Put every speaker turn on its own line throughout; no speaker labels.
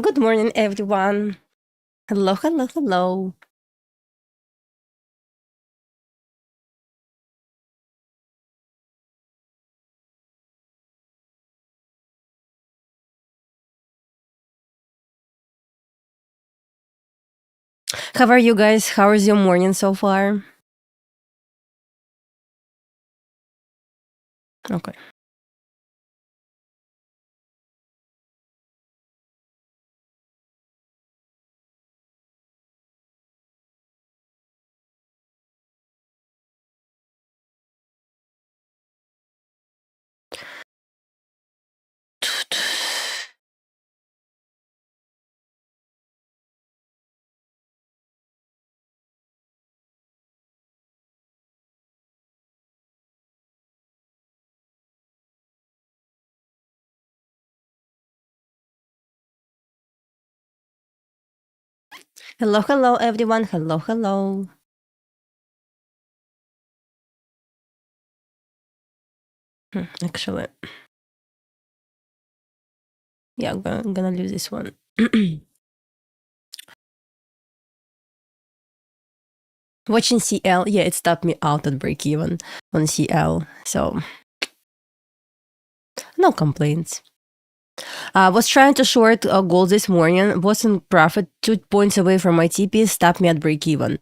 Good morning, everyone. Hello, hello, hello. How are you guys? How is your morning so far? Okay. Hello, hello, everyone. Hello, hello. Actually, yeah, I'm gonna lose this one. Watching CL, yeah, it stopped me out at break even on CL. So, no complaints. I was trying to short gold this morning, was in profit 2 points away from my TP, stopped me at break even.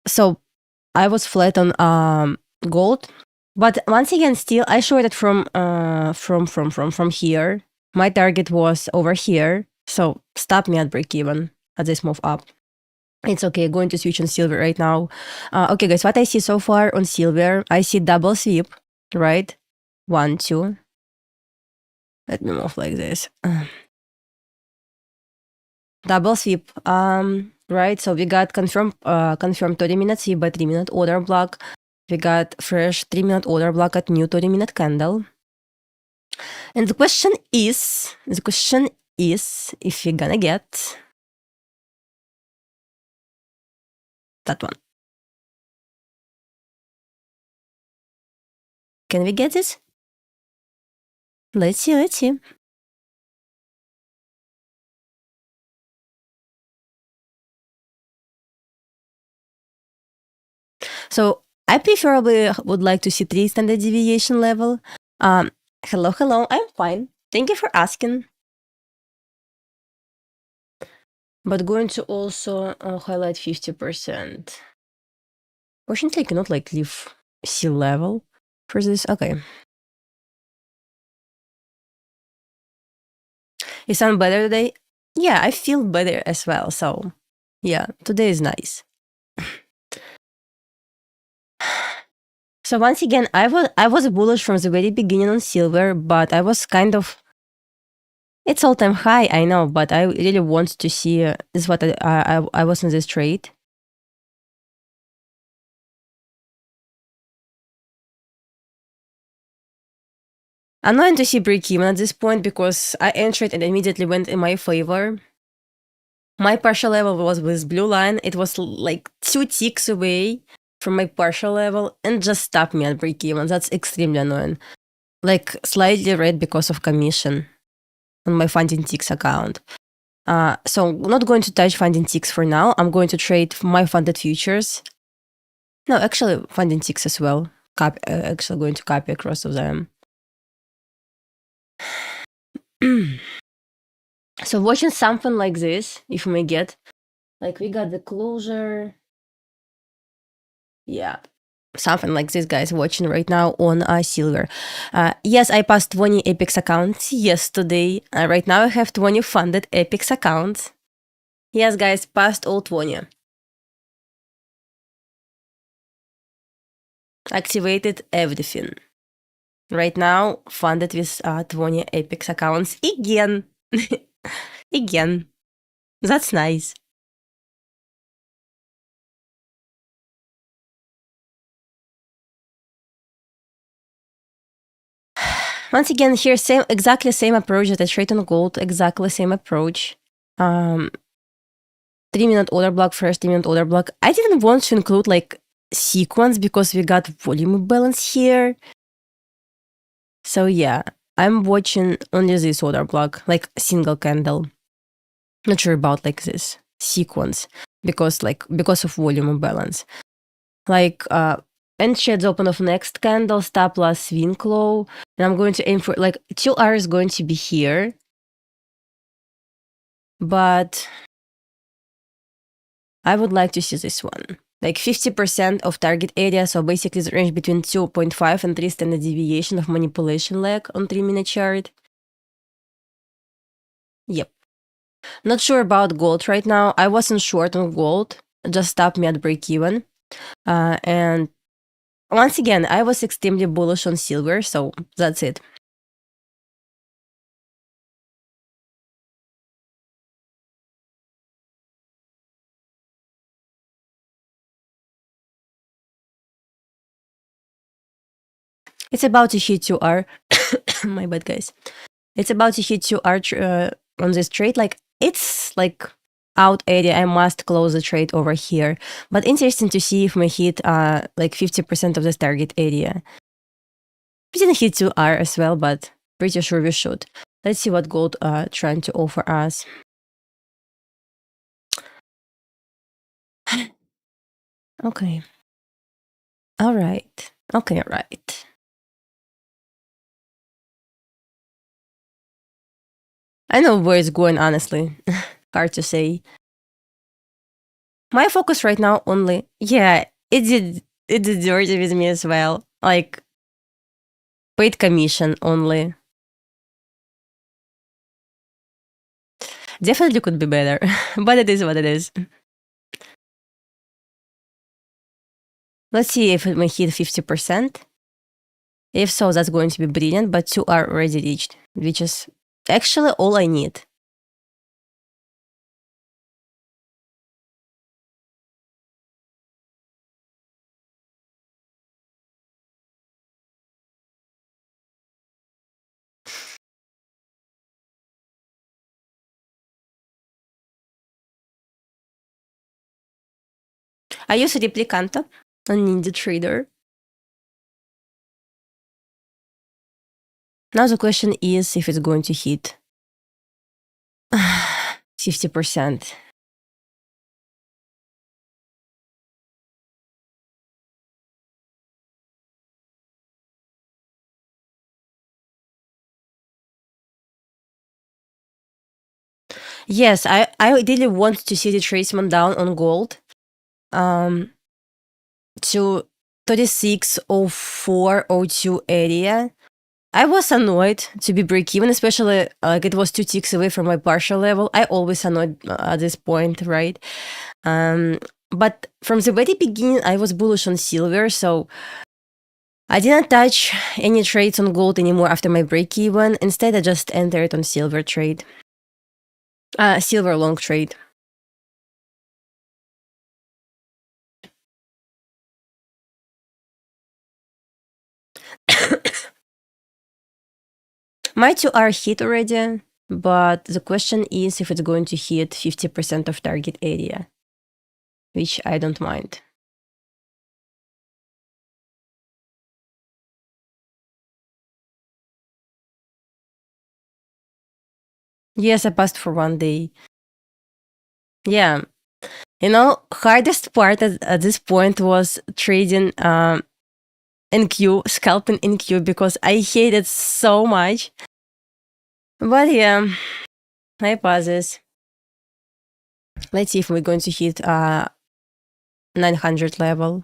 So I was flat on gold, but once again, still I shorted from here. My target was over here, so stop me at break even at this move up. It's okay. Going to switch on silver right now. Okay, guys, what I see so far on silver, I see double sweep, right? 1, 2. Let me move like this. Double sweep. Right. So we got confirm 30-minute sweep by 3-minute order block. We got fresh 3-minute order block at new 30-minute candle. And the question is if you're gonna get that one. Can we get this? Let's see. So I preferably would like to see 3 standard deviation level. Hello, I'm fine. Thank you for asking. But going to also highlight 50%. Fortunately, I cannot leave C level for this. Okay. You sound better today? Yeah, I feel better as well. So yeah, today is nice. So once again, I was bullish from the very beginning on silver, but I was kind of, it's all-time high, I know, but I really want to see this is what I was in this trade. I'm not going to see break even at this point because I entered and immediately went in my favor. My partial level was with blue line. It was like 2 ticks away from my partial level and just stopped me at break even. That's extremely annoying. Like slightly red because of commission on my funding ticks account. So not going to touch funding ticks for now. I'm going to trade my funded futures. No, actually funding ticks as well. Actually going to copy across of them. So watching something like this, if we may get, like we got the closure. Yeah, something like this, guys, watching right now on silver. Yes, I passed 20 Apex accounts yesterday. Right now I have 20 funded Apex accounts. Yes, guys, passed all 20. Activated everything. Right now, funded with 20 Apex accounts again. Again. That's nice. Once again, here, exactly same approach that I trade on gold, exactly same approach. 3-minute order block, first 3-minute order block. I didn't want to include like sequence because we got volume balance here. So yeah, I'm watching only this order block, like single candle. Not sure about like this sequence because of volume imbalance. Like end shades open of next candle, stop loss swing low, and I'm going to aim for like 2R is going to be here, but I would like to see this one. Like 50% of target area, so basically the range between 2.5 and 3 standard deviation of manipulation leg on 3-minute chart. Yep. Not sure about gold right now. I wasn't short on gold, just stopped me at break even. And once again, I was extremely bullish on silver, so that's it. It's about to hit 2R. My bad, guys. It's about to hit 2R on this trade. Like, it's like out area. I must close the trade over here. But interesting to see if we hit like 50% of this target area. We didn't hit 2R as well, but pretty sure we should. Let's see what gold trying to offer us. Okay. All right. Okay, right. I know where it's going, honestly. Hard to say. My focus right now only, yeah, it did dirty with me as well. Like, paid commission only. Definitely could be better, but it is what it is. Let's see if it may hit 50%. If so, that's going to be brilliant, but 2 are already reached, which is actually all I need. I use Replikanto on NinjaTrader. Now the question is if it's going to hit 50%. Yes, I really want to see the retracement down on gold to 360402 area. I was annoyed to be break even, especially like it was 2 ticks away from my partial level. I always annoyed at this point, right? But from the very beginning, I was bullish on silver, so I didn't touch any trades on gold anymore after my break even. Instead, I just entered on silver trade, silver long trade. My 2 are hit already, but the question is if it's going to hit 50% of target area, which I don't mind. Yes, I passed for 1 day. Yeah. You know, hardest part at this point was trading in Q, scalping in Q, because I hate it so much. But yeah, I pass this. Let's see if we're going to hit 900 level.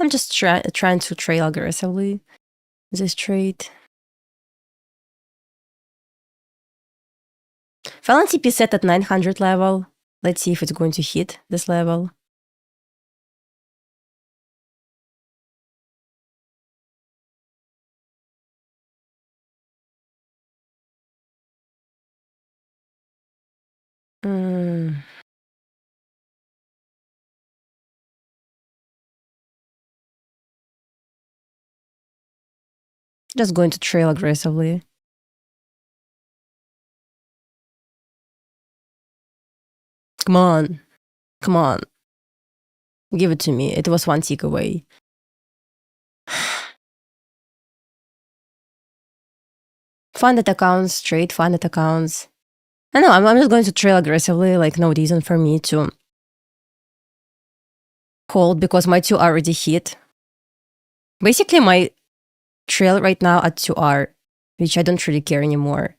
I'm just trying to trail aggressively this trade. Fallen TP set at 900 level. Let's see if it's going to hit this level. Just going to trail aggressively. Come on. Come on. Give it to me. It was one tick away. Funded accounts, trade funded accounts. I know, I'm just going to trail aggressively, like no reason for me to hold because my 2R already hit. Basically, my trail right now at 2R, which I don't really care anymore.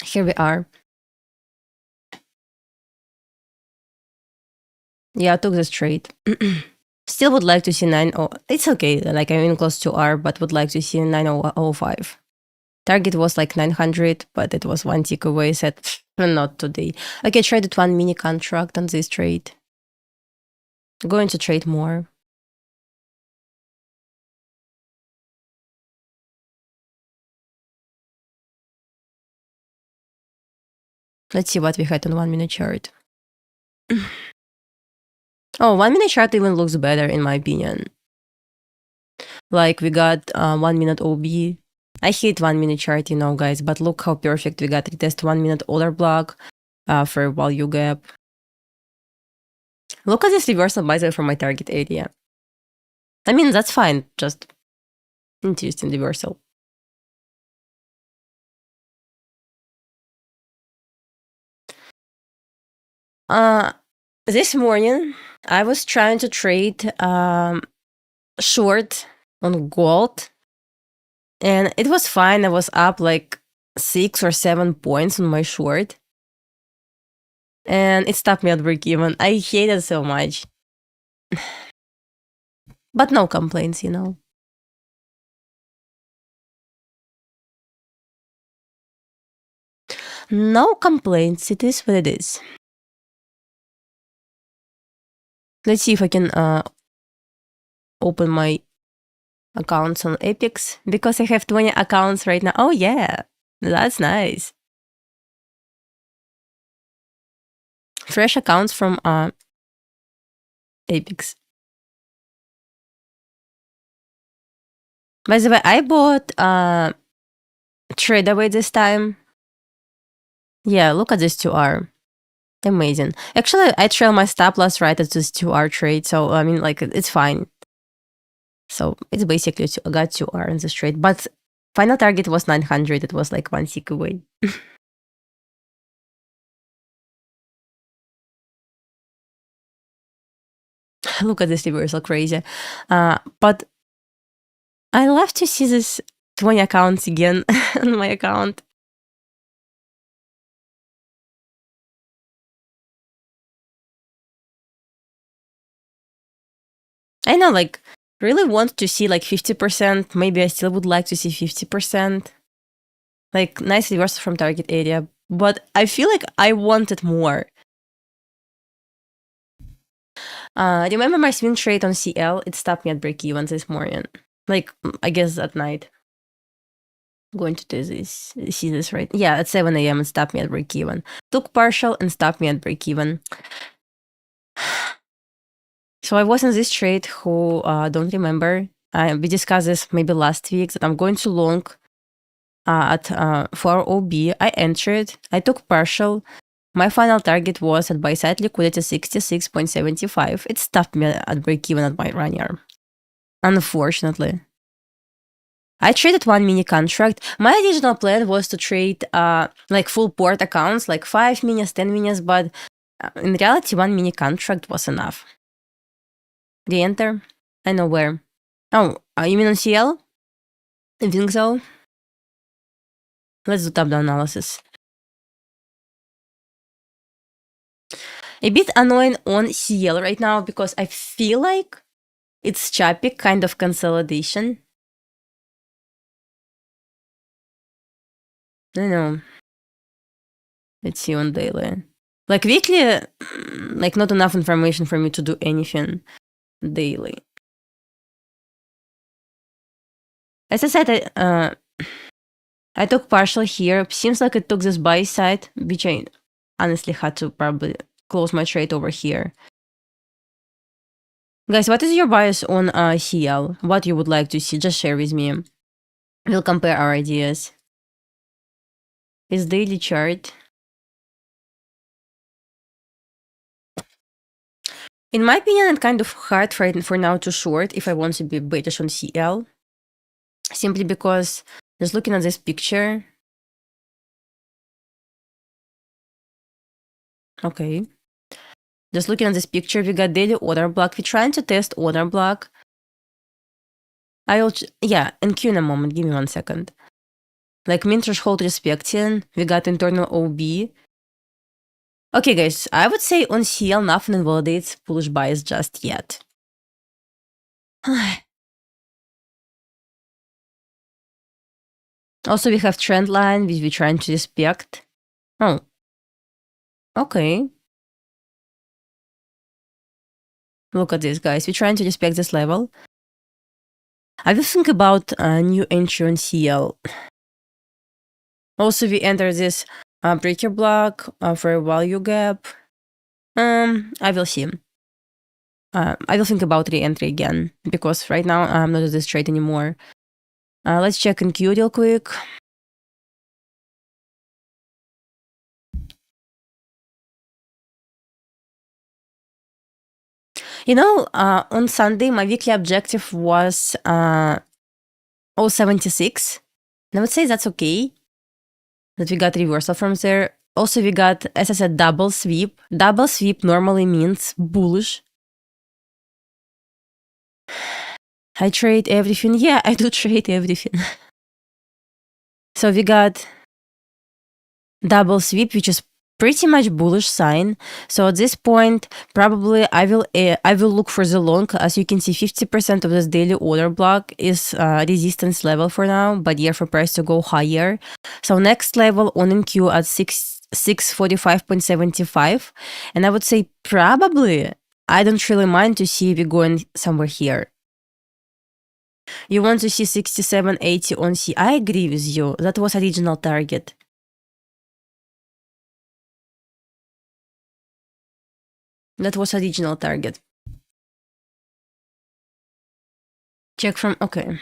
Here we are. Yeah, I took this trade. Still would like to see 9. It's okay, like I'm in close to R, but would like to see 905. Target was like 900, but it was one tick away. Said, not today. Okay, traded one mini contract on this trade. Going to trade more. Let's see what we had on 1 minute chart. Oh, 1 minute chart even looks better in my opinion. Like we got 1 minute OB. I hate 1 minute chart, you know, guys, but look how perfect we got. Retest 1 minute order block for value gap. Look at this reversal, by the way, from my target area. I mean, that's fine. Just interesting reversal. This morning, I was trying to trade short on gold, and it was fine. I was up like 6 or 7 points on my short, and it stopped me at break even. I hate it so much. But no complaints, you know. No complaints. It is what it is. Let's see if I can open my accounts on Epix because I have 20 accounts right now. Oh yeah, that's nice. Fresh accounts from Epix. By the way, I bought TradeAway this time. Yeah, look at this 2R. Amazing. Actually, I trail my stop loss right at this 2R trade, so I mean, like, it's fine. So it's basically I got 2R in this trade, but final target was 900. It was like one tick away. Look at this reversal, crazy. But I love to see this 20 accounts again on my account. I know, like, really want to see like 50%. Maybe I still would like to see 50%. Like, nice reversal from target area. But I feel like I wanted more. Remember my swing trade on CL? It stopped me at break even this morning. Like, I guess at night. I'm going to do this. See this right? Yeah, at 7 a.m. it stopped me at break even. Took partial and stopped me at break even. So I was in this trade who don't remember. We discussed this maybe last week that I'm going to long at 4 OB. I entered. I took partial. My final target was at buy side liquidity 66.75. It stopped me at break even at my run arm. Unfortunately. I traded one mini contract. My original plan was to trade like full port accounts, like 5 minis, 10 minis, but in reality, one mini contract was enough. Re-enter. I know where. Oh, you mean on CL? I think so. Let's do top-down analysis. A bit annoying on CL right now because I feel like it's choppy, kind of consolidation. I don't know. Let's see on daily. Like weekly, like not enough information for me to do anything daily. As I said, I took partial here. Seems like it took this buy side, which I honestly had to probably close my trade over here. Guys, what is your bias on CL? What you would like to see? Just share with me. We'll compare our ideas. Is daily chart. In my opinion, it's kind of hard for now to short if I want to be bearish on CL. Simply because just looking at this picture. Okay. Just looking at this picture, we got daily order block. We're trying to test order block. NQ in a moment. Give me 1 second. Like min threshold respecting. We got internal OB. Okay, guys. I would say on CL, nothing invalidates bullish bias just yet. Also, we have trend line, which we're trying to respect. Oh. Okay. Look at this, guys. We're trying to respect this level. I will think about a new entry on CL. Also, we enter this breaker block for a value gap. I will see. I will think about re-entry again because right now I'm not at this trade anymore. Let's check NQ real quick. You know, on Sunday, my weekly objective was 0.76. And I would say that's okay. That we got reversal from there. Also, we got, as I said, double sweep. Double sweep normally means bullish. I trade everything. Yeah, I do trade everything. So we got double sweep, which is pretty much bullish sign. So at this point, probably I will look for the long. As you can see, 50% of this daily order block is resistance level for now, but yeah, for price to go higher. So next level on NQ at 645.75, and I would say probably I don't really mind to see we going somewhere here. You want to see 67.80 on C? I agree with you. That was original target. That was original target. Check from, okay.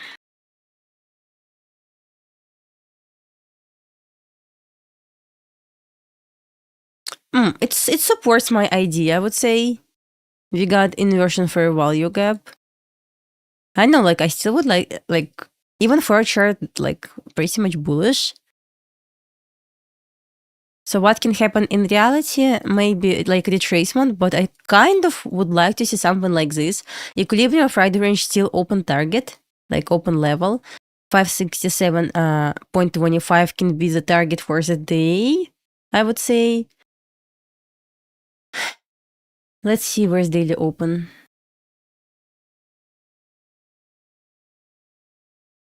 It supports my idea, I would say. We got inversion for a value gap. I know, like, I still would like even for a chart, like, pretty much bullish. So what can happen in reality? Maybe like retracement, but I kind of would like to see something like this. Equilibrium Friday range still open target, like open level. 567.25 can be the target for the day, I would say. Let's see where's daily open.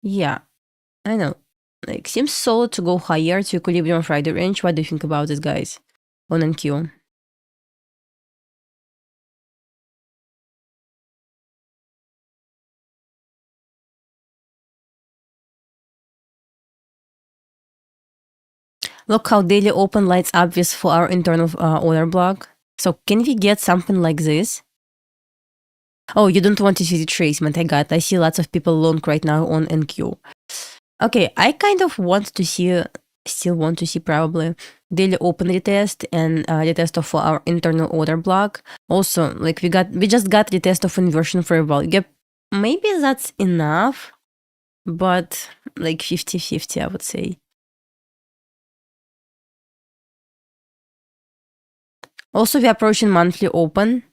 Yeah, I know. Like, seems solid to go higher to equilibrium Friday range. What do you think about this, guys? On NQ. Look how daily open lights up with for our internal order block. So can we get something like this? Oh, you don't want to see retracement. I see lots of people long right now on NQ. Okay, I kind of want to see, still want to see probably daily open retest and retest of our internal order block. Also, like we just got retest of inversion for a value gap. Maybe that's enough, but like 50-50, I would say. Also, we're approaching monthly open.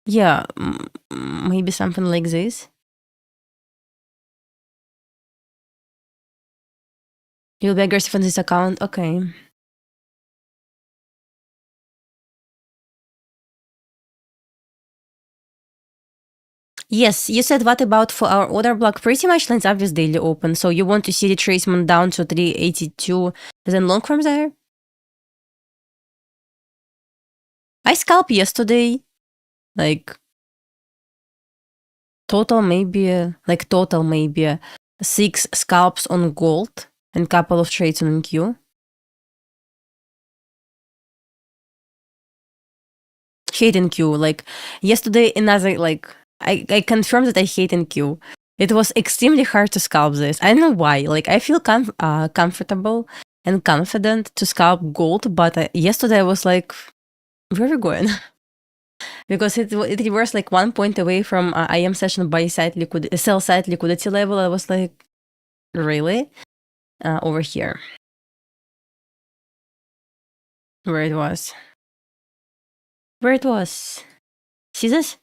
Yeah, maybe something like this. You'll be aggressive on this account? Okay. Yes, you said what about for our order block? Pretty much lines up with daily open. So you want to see retracement down to 382, then long from there? I scalped yesterday. Like, total maybe 6 scalps on gold and couple of trades on NQ. hate NQ. Like yesterday, another like I confirmed that I hate NQ. It was extremely hard to scalp this. I don't know why. Like I feel comfortable and confident to scalp gold, but yesterday I was like, where are we going? Because it reversed like 1 point away from IM session sell side liquidity level. I was like, really? Over here, where it was. See this?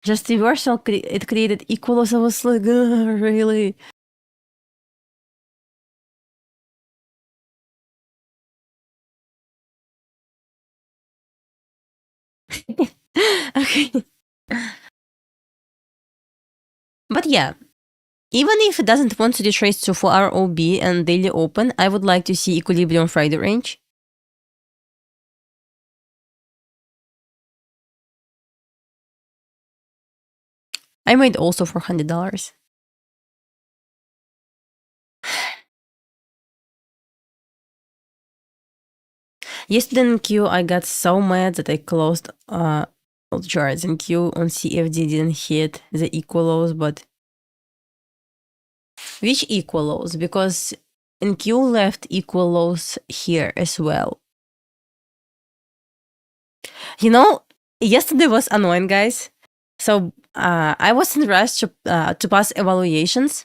Just reversal, it created equals. I was like, really? Okay. But yeah, even if it doesn't want to retrace to 4-hour OB and daily open, I would like to see equilibrium Friday range. I made also $400. Yesterday in Q, I got so mad that I closed all charts in Q on CFD didn't hit the equal lows, but which equal lows? Because in Q left equal lows here as well. You know, yesterday was annoying, guys. So I was in rush to pass evaluations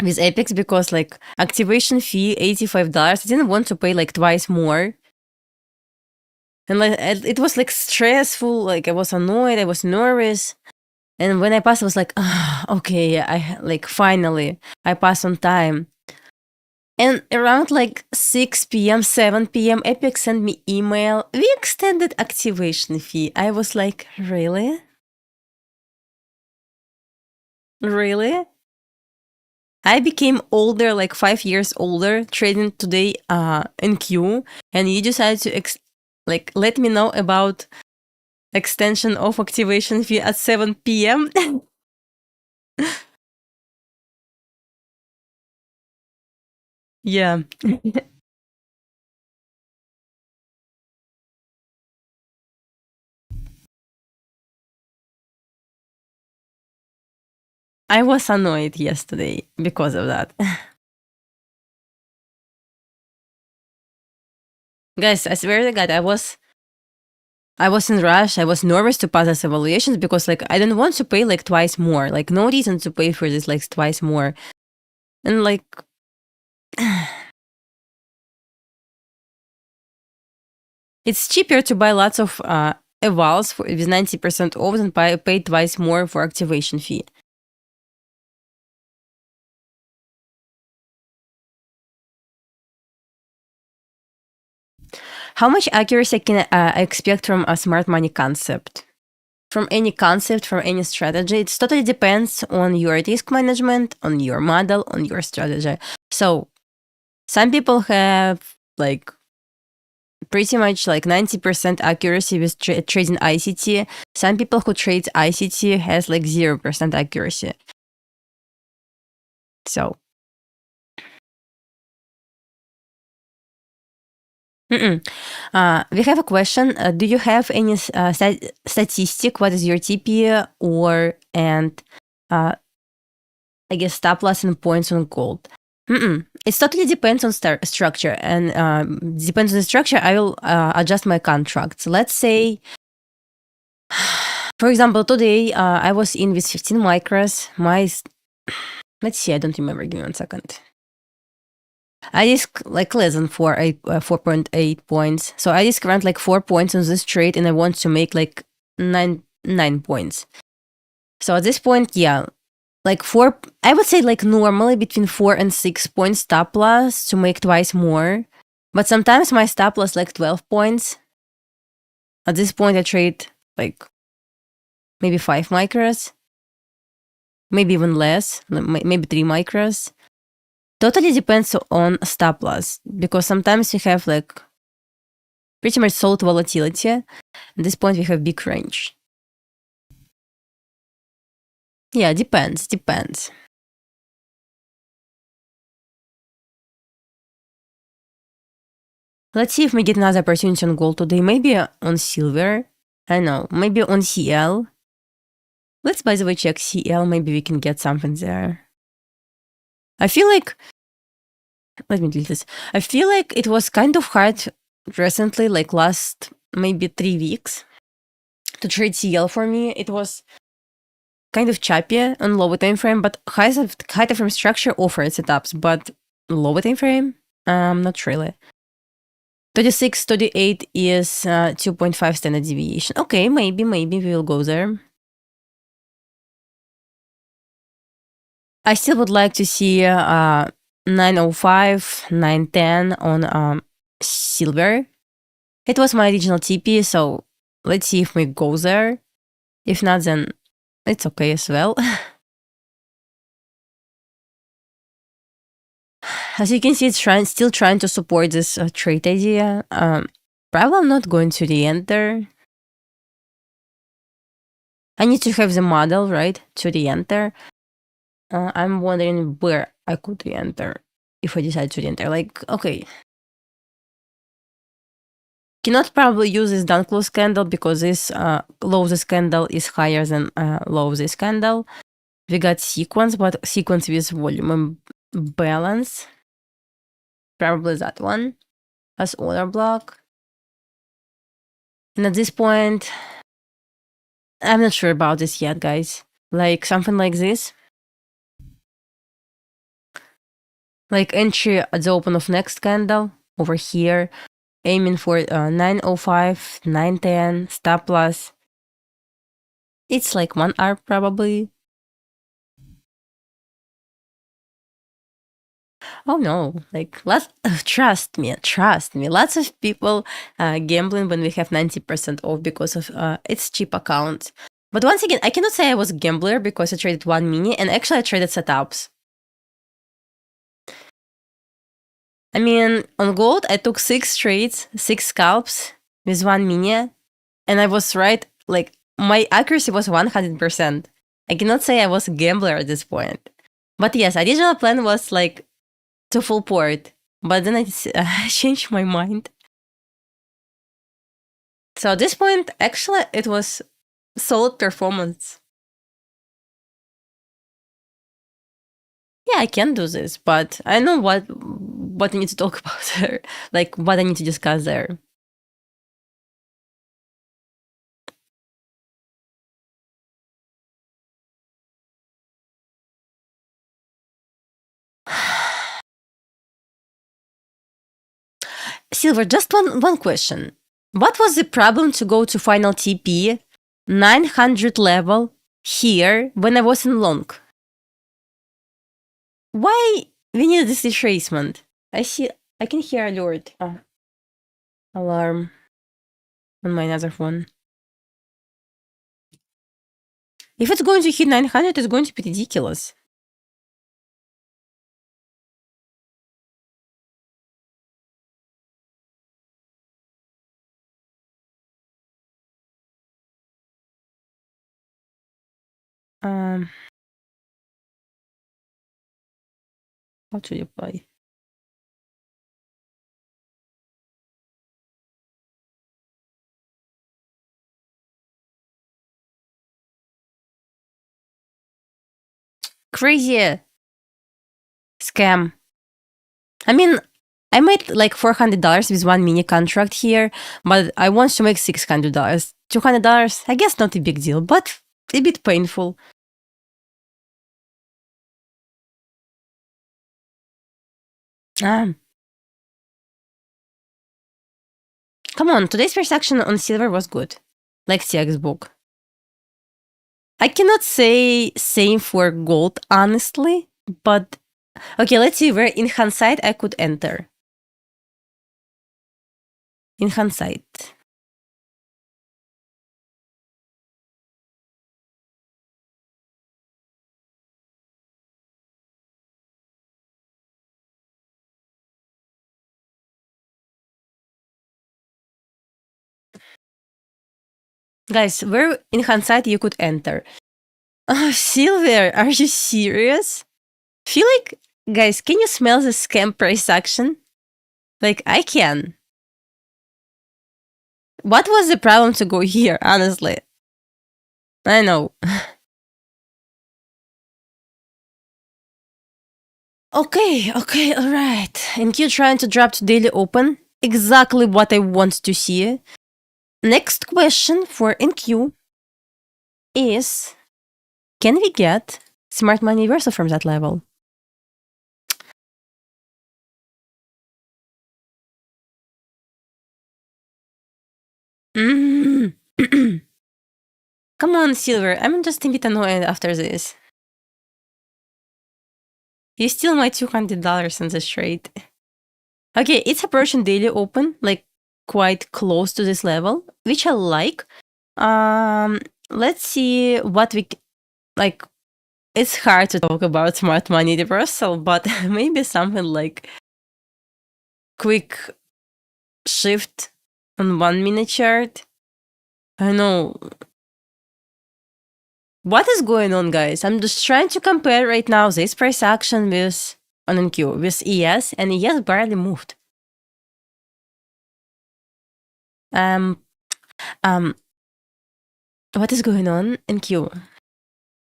with Apex because like activation fee $85. I didn't want to pay like twice more. And like it was like stressful, like I was annoyed, I was nervous. And when I passed, I was like, okay, I like finally I passed on time. And around like 6 p.m., 7 p.m., Epic sent me email. We extended activation fee. I was like, really? Really? I became older, like 5 years older, trading today in Q, and you decided to let me know about extension of activation fee at 7 p.m. Yeah. I was annoyed yesterday because of that. Guys, I swear to God, I was in rush. I was nervous to pass this evaluations because like I didn't want to pay like twice more. Like no reason to pay for this like twice more. And like it's cheaper to buy lots of evals with 90% off than pay twice more for activation fee. How much accuracy can I expect from a smart money concept? From any concept, from any strategy, it totally depends on your risk management, on your model, on your strategy. So some people have like pretty much like 90% accuracy with trading ICT. Some people who trade ICT has like 0% accuracy. So we have a question. Do you have any statistic? What is your TP and I guess stop loss and points on gold? It totally depends on structure, and depends on the structure. I will adjust my contracts. Let's say, for example, today I was in with 15 micros. Let's see, I don't remember. Give me 1 second. I risk like less than 4.8 points. So I risk around like 4 points on this trade, and I want to make like 9 points. So at this point, yeah, like 4, I would say like normally between 4 and 6 points stop loss to make twice more. But sometimes my stop loss like 12 points. At this point, I trade like maybe 5 micros, maybe even less, maybe 3 micros. Totally depends on stop loss because sometimes you have like pretty much solid volatility. At this point, we have big range. Yeah, depends. Let's see if we get another opportunity on gold today. Maybe on silver. I don't know. Maybe on CL. Let's, by the way, check CL. Maybe we can get something there. I feel like... Let me delete this. I feel like it was kind of hard recently, like last maybe 3 weeks, to trade CL for me. It was kind of choppy on lower time frame, but high time frame structure offered setups, but lower time frame, not really. 36, 38 is 2.5 standard deviation. Okay, maybe we will go there. I still would like to see 905, 910 on silver. It was my original TP, so let's see if we go there. If not, then it's okay as well. As you can see, it's still trying to support this trade idea. Probably I'm not going to re-enter. I need to have the model, right, to re-enter. I'm wondering where I could re-enter if I decide to re-enter. Like, okay. Cannot probably use this down close candle because this low this candle is higher than low this candle. We got sequence, but sequence with volume and balance. Probably that one as order block. And at this point, I'm not sure about this yet, guys. Like something like this. Like entry at the open of next candle over here. Aiming for 905, 910, stop loss. It's like 1 hour probably. Oh no, like trust me, lots of people gambling when we have 90% off because of it's cheap accounts. But once again, I cannot say I was a gambler because I traded 1 mini and actually I traded setups. I mean, on gold, I took 6 trades, 6 scalps with 1 mini, and I was right, like, my accuracy was 100%. I cannot say I was a gambler at this point. But yes, original plan was, like, to full port, but then I changed my mind. So at this point, actually, it was solid performance. Yeah, I can do this, but I know what I need to talk about there, like what I need to discuss there. Silver, just one question. What was the problem to go to final TP 900 level here when I was in long? Why we need this retracement? I can hear alert. Alarm on my other phone. If it's going to hit 900, it's going to be ridiculous. How to reply? Crazy scam. I mean, I made like $400 with 1 mini contract here, but I want to make $600. $200, I guess not a big deal, but a bit painful. Come on, today's first action on silver was good. Like CX book. I cannot say same for gold, honestly, but okay, let's see where in hindsight I could enter. In hindsight. Guys, where in hindsight you could enter? Oh, silver, are you serious? Feel like, guys, can you smell the scam price action? Like, I can. What was the problem to go here, honestly? I know. Okay, all right. And you trying to drop to daily open? Exactly what I want to see. Next question for NQ is, can we get smart money reversal from that level? Mm. Come on, Silver. I'm just a bit annoyed after this. You steal my $200 in this trade. Okay, it's approaching daily open, like quite close to this level, which I like. Let's see what we like. It's hard to talk about smart money reversal, but maybe something like quick shift on 1 minute chart. I know. What is going on, guys? I'm just trying to compare right now this price action with on NQ with ES, and ES barely moved. Um, what is going on in Q?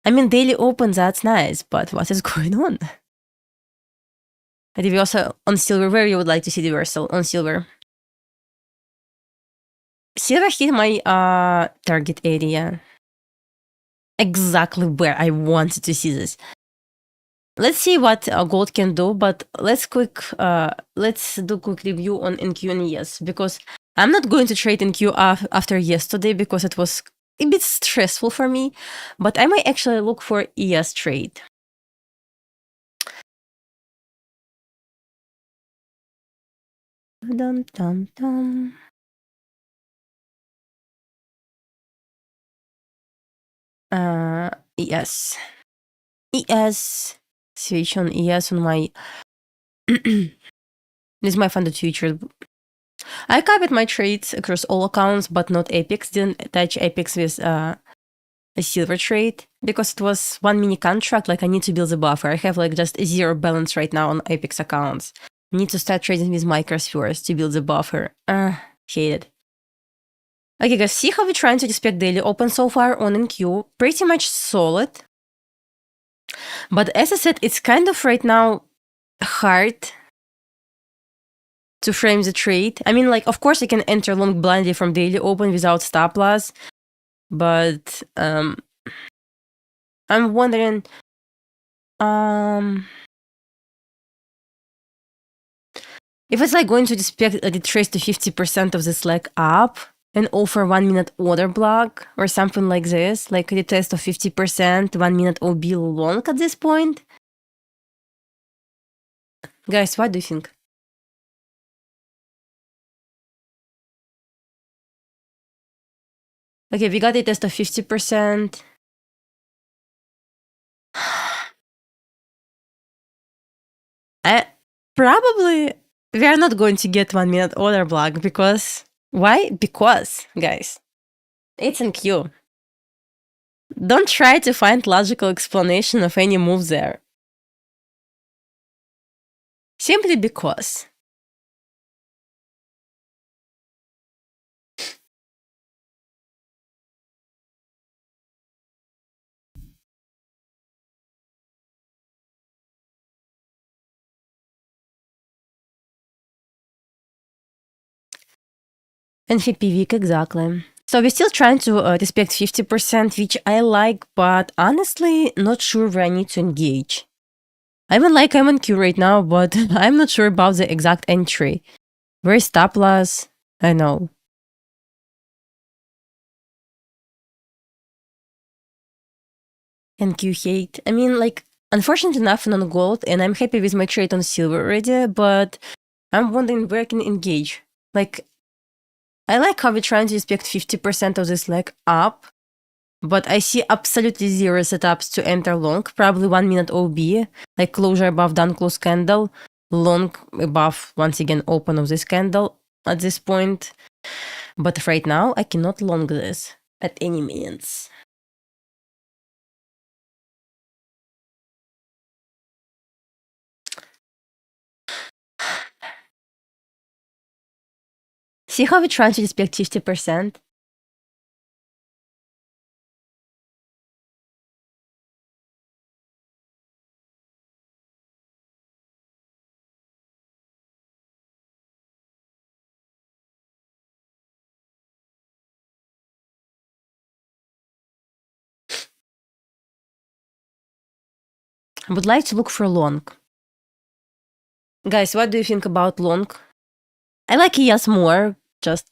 I mean, daily open, that's nice, but what is going on? And if you also on silver, where you would like to see the reversal on silver? Silver hit my target area. Exactly where I wanted to see this. Let's see what gold can do, but let's do quick review on NQ and ES, because I'm not going to trade NQ after yesterday because it was a bit stressful for me, but I might actually look for ES trade. Dum dum dum. ES. ES. Switch on ES on my. This is my funded future. I copied my trades across all accounts, but not Apex. Didn't touch Apex with a silver trade because it was one mini contract. Like I need to build a buffer. I have like just 0 balance right now on Apex accounts. I need to start trading with micros first to build the buffer. Hate it. Okay, guys, see how we're trying to respect daily open so far on NQ. Pretty much solid. But as I said, it's kind of right now hard to frame the trade. I mean, like, of course, I can enter long blindly from daily open without stop loss, but I'm wondering, if it's like going to respect the trace to 50% of this leg up and offer 1 minute order block or something like this, like a test of 50%, 1 minute OB long at this point. Guys, what do you think? Okay, we got a test of 50%. Probably we are not going to get 1 minute order block because why? Because, guys, it's in Q. Don't try to find logical explanation of any move there. Simply because. NFP week, exactly. So we're still trying to respect 50%, which I like, but honestly, not sure where I need to engage. I mean, like I'm on Q right now, but I'm not sure about the exact entry. Where is stop loss? I know. And Q hate. I mean, like, unfortunately, nothing on gold, and I'm happy with my trade on silver already, but I'm wondering where I can engage. Like, I like how we're trying to respect 50% of this leg up, but I see absolutely 0 setups to enter long, probably 1 minute OB, like closure above done close candle, long above, once again, open of this candle at this point. But right now, I cannot long this at any means. See how we're trying to respect 50%? I would like to look for long. Guys, what do you think about long? I like ES more, just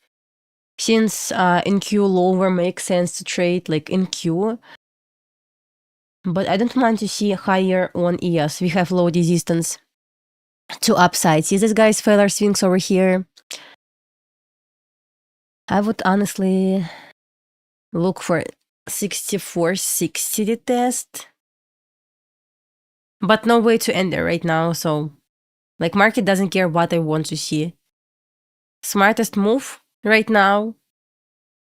since in Q lower makes sense to trade like in Q. But I don't mind to see higher on ES. We have low resistance to upside. See this guy's failure swings over here? I would honestly look for 64.60 test. But no way to enter right now, so like market doesn't care what I want to see. Smartest move right now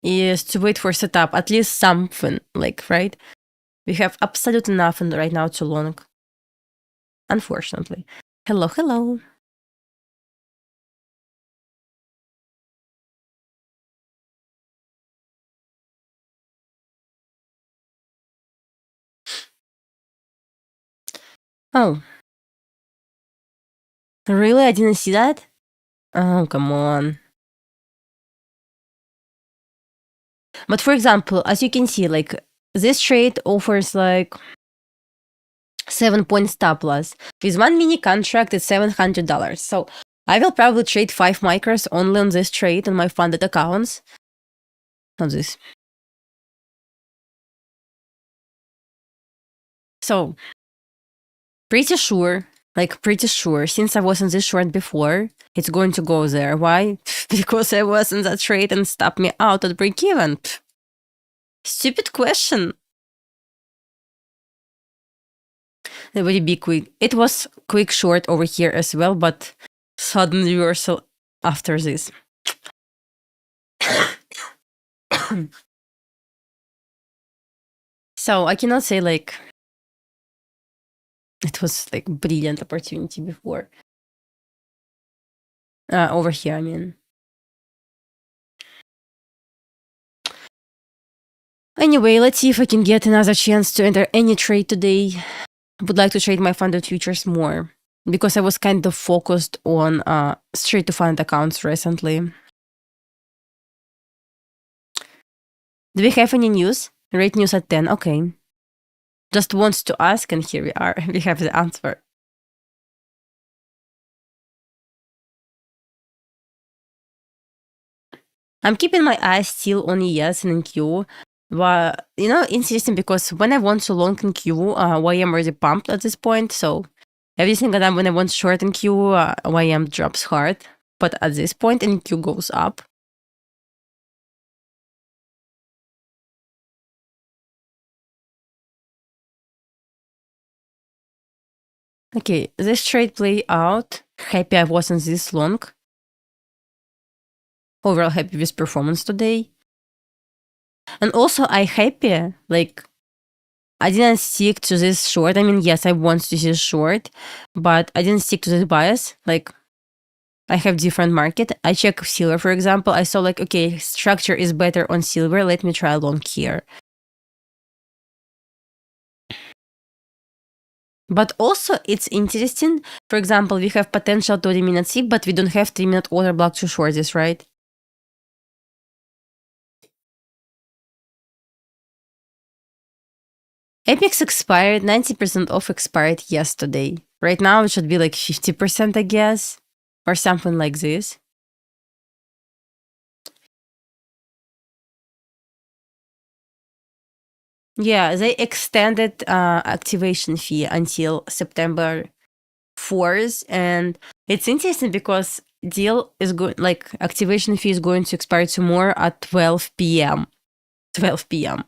is to wait for setup, at least something, like, right? We have absolutely nothing right now to long. Unfortunately. Hello, hello. Oh. Really? I didn't see that? Oh, come on. But for example, as you can see, like, this trade offers like 7-point stop loss. With one mini contract, it's $700. So I will probably trade 5 micros only on this trade on my funded accounts. Not this. So pretty sure, since I was in this short before, it's going to go there. Why? Because I was in that trade and stopped me out at break even. Stupid question. It would be quick. It was quick short over here as well, but sudden reversal after this. So I cannot say like it was like brilliant opportunity before. Over here, I mean. Anyway, let's see if I can get another chance to enter any trade today. I would like to trade my funded futures more because I was kind of focused on straight to fund accounts recently. Do we have any news? Rate news at 10. Okay. Just wants to ask, and here we are. We have the answer. I'm keeping my eyes still on ES and in Q. But, you know, interesting because when I want to long in Q, YM already pumped at this point. So every single time when I want short in Q, YM drops hard. But at this point, in Q goes up. Okay, this trade play out. Happy I wasn't this long. Overall happy with performance today. And also I happy, like, I didn't stick to this short. I mean, yes, I want to see short, but I didn't stick to this bias. Like, I have different market. I check silver, for example. I saw like, okay, structure is better on silver. Let me try long here. But also, it's interesting. For example, we have potential 30-minute SIG, but we don't have 3-minute order block to short this, right? Apex expired, 90% off expired yesterday. Right now, it should be like 50%, I guess, or something like this. Yeah, they extended activation fee until September 4th, and it's interesting because deal is going like activation fee is going to expire tomorrow at 12 p.m. 12 p.m.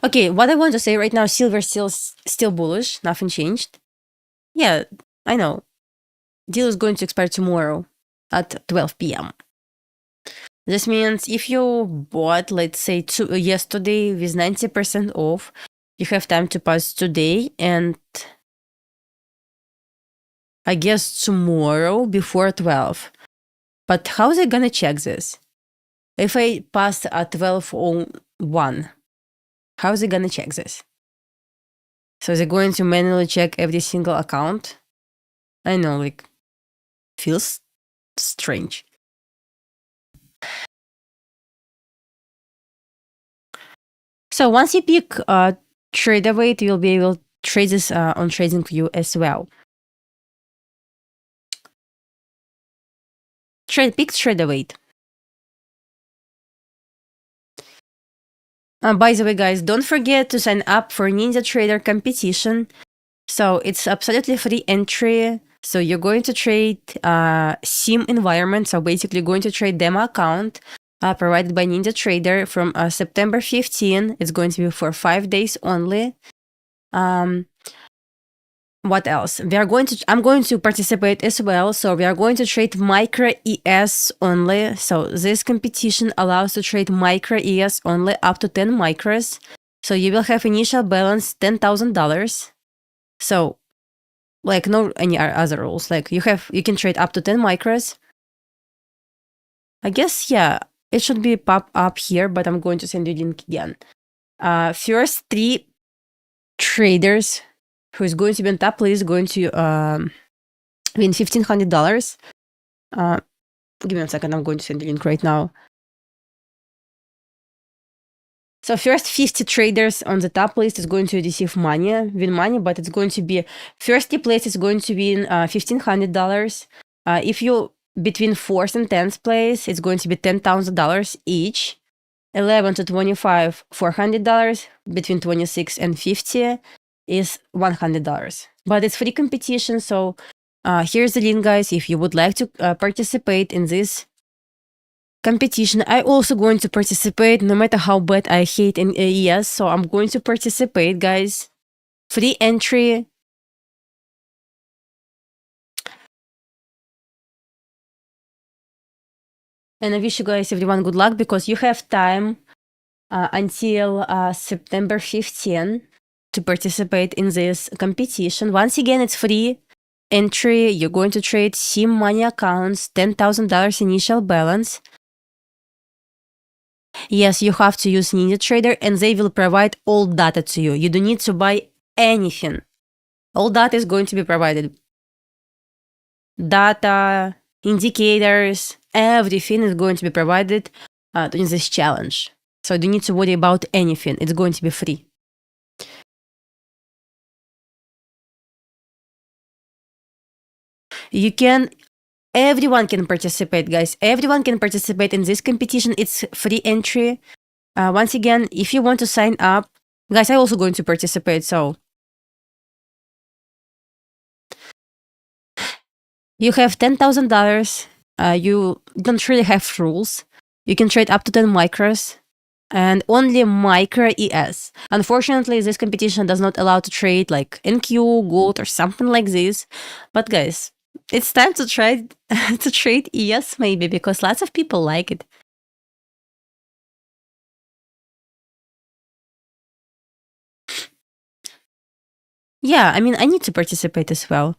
Okay, what I want to say right now, silver still bullish, nothing changed. Yeah, I know. Deal is going to expire tomorrow at 12 p.m. This means if you bought, let's say, yesterday with 90% off, you have time to pass today and I guess tomorrow before 12. But how are they gonna check this? If I pass at 12:01, how are they gonna check this? So they're going to manually check every single account? I know, like, feels strange. So once you pick trader weight, you'll be able to trade this on TradingView as well. Pick trader weight. By the way, guys, don't forget to sign up for Ninja Trader competition. So it's absolutely free entry. So you're going to trade sim environment. So basically, you're going to trade demo account provided by Ninja Trader from September 15. It's going to be for 5 days only. What else? I'm going to participate as well. So we are going to trade micro ES only. So this competition allows to trade micro ES only up to 10 micros. So you will have initial balance $10,000. So like no any other rules. Like you can trade up to 10 micros. I guess, yeah, it should be pop up here, but I'm going to send you the link again. First 3 traders who is going to be on top list going to win $1,500. Give me 1 second. I'm going to send the link right now. So first 50 traders on the top list is going to receive win money, but it's going to be first place is going to win $1,500. If you between 4th and 10th place, it's going to be $10,000 each. 11 to 25, $400. Between 26 and 50 is $100. But it's free competition, so here's the link, guys. If you would like to participate in this competition, I also going to participate no matter how bad I hate in AES. So I'm going to participate, guys. Free entry. And I wish you guys everyone good luck because you have time until September 15 to participate in this competition. Once again, it's free entry. You're going to trade sim money accounts, $10,000 initial balance. Yes, you have to use Ninja Trader and they will provide all data to you. You don't need to buy anything. All data is going to be provided. Data, indicators, everything is going to be provided in this challenge. So you don't need to worry about anything. It's going to be free. Everyone can participate, guys. Everyone can participate in this competition. It's free entry. Once again, if you want to sign up, guys, I'm also going to participate. So you have $10,000. You don't really have rules. You can trade up to 10 micros and only micro ES. Unfortunately, this competition does not allow to trade like NQ, gold, or something like this. But guys, it's time to try to trade ES maybe because lots of people like it. Yeah, I mean, I need to participate as well.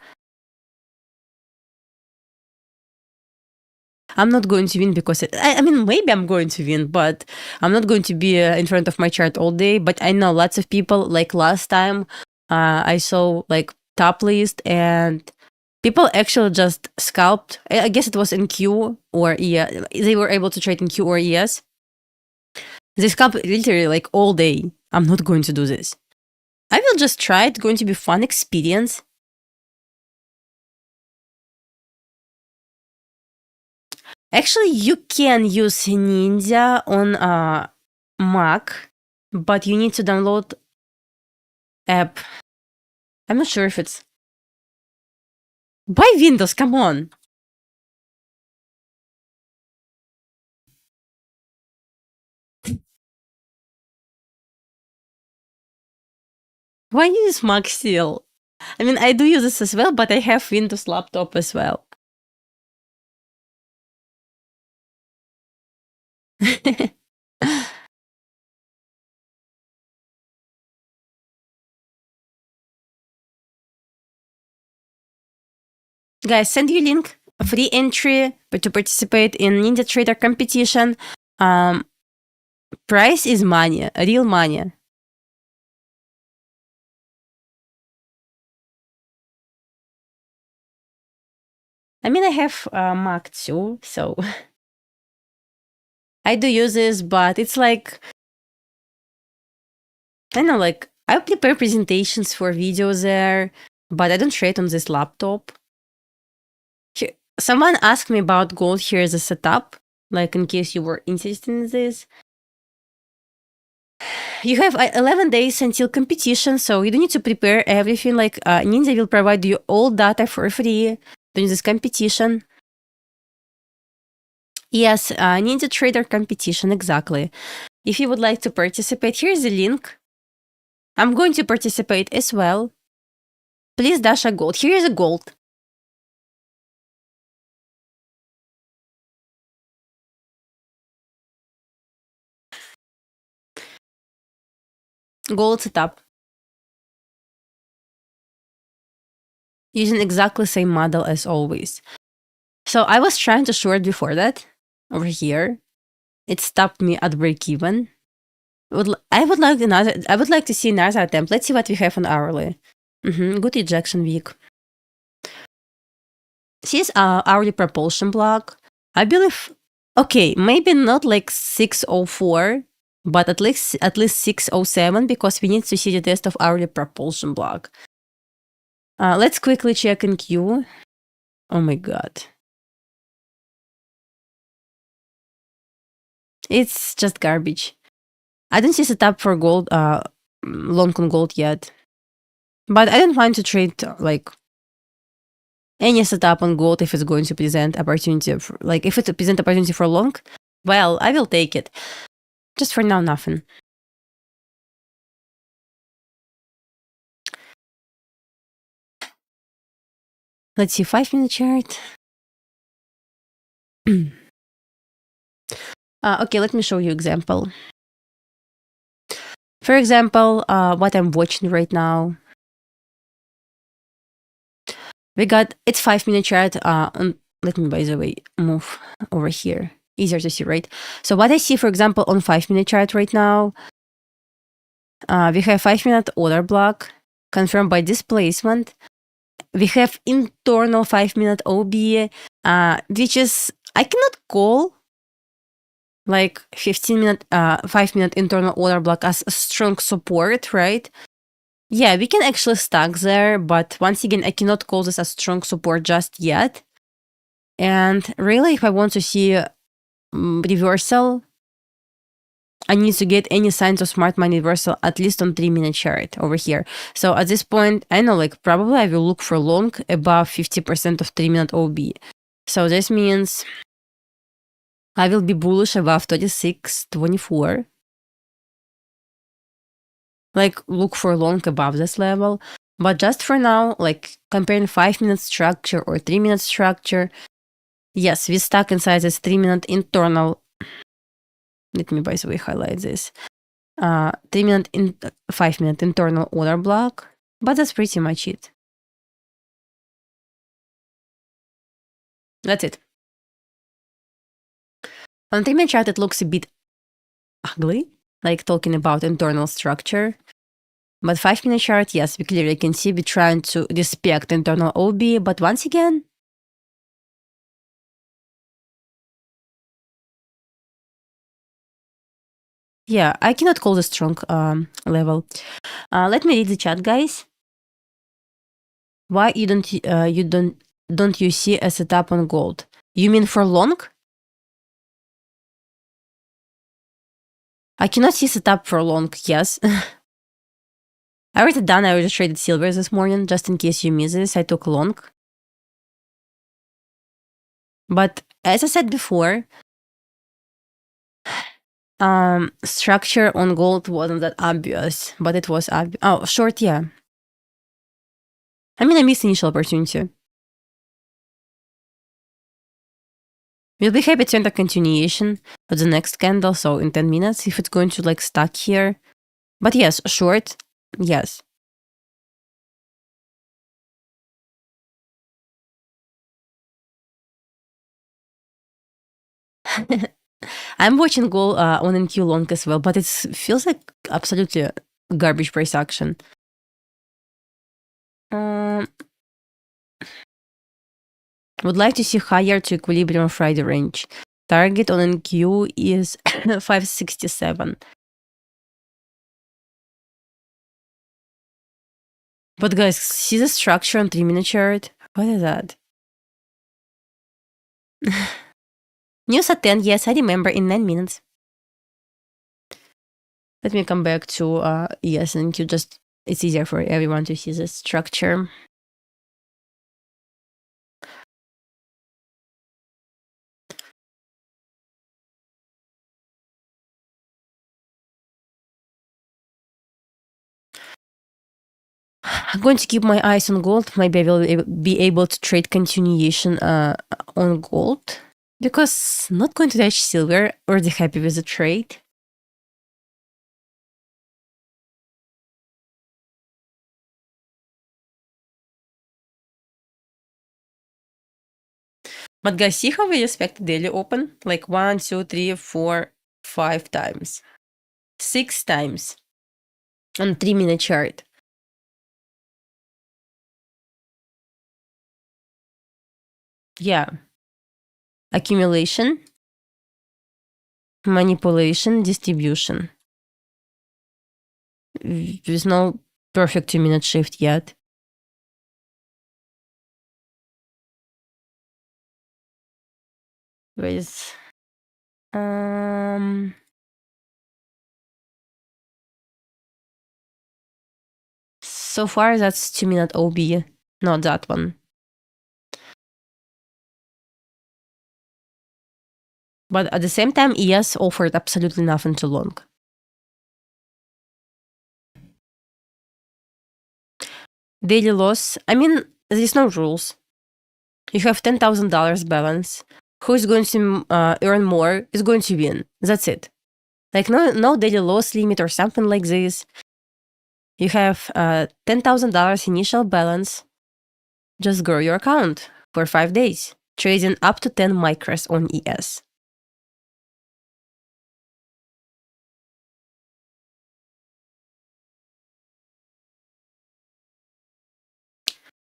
I'm not going to win because I mean, maybe I'm going to win, but I'm not going to be in front of my chart all day. But I know lots of people, like last time, I saw like top list and people actually just scalped. I guess it was in Q or ES. They were able to trade in Q or ES. They scalped literally like all day. I'm not going to do this. I will just try. It's going to be fun experience. Actually, you can use Ninja on Mac, but you need to download app. I'm not sure if it's... Buy Windows, come on! Why use Mac still? I mean, I do use this as well, but I have Windows laptop as well. Guys, send you link, a free entry to participate in Ninja Trader competition. Price is money, real money. I mean, I have Mac too, so I do use this, but it's like, I don't know, like, I prepare presentations for videos there, but I don't trade on this laptop. Someone asked me about gold. Here is a setup, like in case you were interested in this. You have 11 days until competition, so you don't need to prepare everything. Like Ninja will provide you all data for free during this competition. Yes, Ninja Trader competition, exactly. If you would like to participate, here's the link. I'm going to participate as well. Please, Dasha gold. Here is a gold. Gold setup. Using exactly same model as always. So I was trying to short before that over here. It stopped me at break even. I would like to see another attempt. Let's see what we have on hourly. Good ejection week. This hourly propulsion block. I believe, okay, maybe not like 604, but at least 607, because we need to see the test of hourly propulsion block. Let's quickly check in Q. Oh my god. It's just garbage. I don't see setup for gold, long on gold yet. But I don't want to trade like any setup on gold if it's going to present opportunity for, like if it's a present opportunity for long, well, I will take it. Just for now, nothing. Let's see, 5-minute chart. Okay, let me show you example. For example, what I'm watching right now. We got, it's 5-minute chart. Let me, by the way, move over here. Easier to see, right? So what I see, for example, on 5-minute chart right now, we have 5-minute order block confirmed by displacement. We have internal 5-minute OB, which is, I cannot call like 15-minute, 5-minute internal order block as a strong support, right? Yeah, we can actually stack there, but once again, I cannot call this a strong support just yet. And really, if I want to see reversal, I need to get any signs of smart money reversal at least on 3-minute chart over here. So at this point, I know like probably I will look for long above 50% of 3-minute OB. So this means I will be bullish above 36.24. Like look for long above this level. But just for now, like comparing 5-minute structure or 3-minute structure, yes, we stuck inside this 3-minute internal. Let me, by the way, highlight this. 3-minute, 5-minute internal order block, but that's pretty much it. That's it. On 3-minute chart, it looks a bit ugly, like talking about internal structure. But 5-minute chart, yes, we clearly can see we're trying to respect internal OB, but once again, yeah, I cannot call the strong level. Let me read the chat, guys. Why you don't you see a setup on gold? You mean for long? I cannot see setup for long, yes. I already traded silver this morning, just in case you missed this. I took long. But as I said before, structure on gold wasn't that obvious, but it was obvious. Oh, short, yeah. I mean, I missed initial opportunity. We'll be happy to enter continuation for the next candle, so in 10 minutes, if it's going to like stuck here. But yes, short, yes. I'm watching gold on NQ long as well, but it feels like absolutely garbage price action. Would like to see higher to equilibrium Friday range. Target on NQ is 567. But guys, see the structure on 3-minute chart? What is that? News at 10, yes, I remember, in 9 minutes. Let me come back to yes, and NQ, just it's easier for everyone to see the structure. I'm going to keep my eyes on gold. Maybe I will be able to trade continuation on gold, because not going to touch silver. Already happy with the trade. But guys, see how we respect daily open? Like 1, 2, 3, 4, 5 times. 6 times on 3-minute chart. Yeah. Accumulation, manipulation, distribution. There's no perfect 2-minute shift yet. With so far that's 2-minute OB, not that one. But at the same time, ES offered absolutely nothing to long. Daily loss, I mean, there's no rules. You have $10,000 balance. Who is going to earn more is going to win. That's it. Like no daily loss limit or something like this. You have $10,000 initial balance. Just grow your account for 5 days, trading up to 10 micros on ES.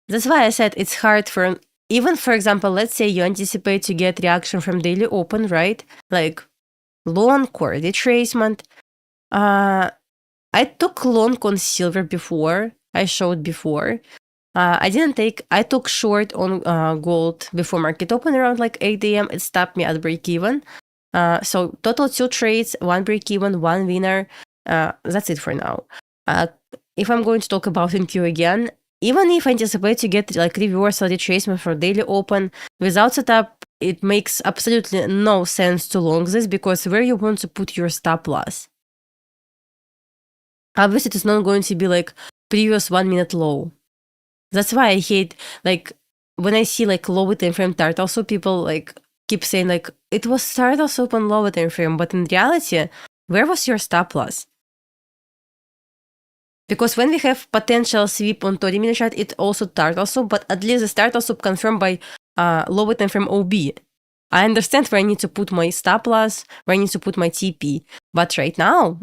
That's why I said it's hard for, even for example, let's say you anticipate to get reaction from daily open, right? Like long or retracement. I took long on silver before. I showed before. I took short on gold before market open around like 8 a.m. It stopped me at break even. So total 2 trades, 1 break even, 1 winner. That's it for now. If I'm going to talk about NQ again, even if I anticipate to get like reversal retracement for daily open without setup, it makes absolutely no sense to long this, because where you want to put your stop loss? Obviously, it's not going to be like previous 1-minute low. That's why I hate, like, when I see like lower time frame turtle soup, people like keep saying like it was turtle soup on lower time frame, but in reality, where was your stop loss? Because when we have potential sweep on 30-minute chart, it's also turtle soup, but at least the turtle soup confirmed by lower time frame OB. I understand where I need to put my stop loss, where I need to put my TP, but right now,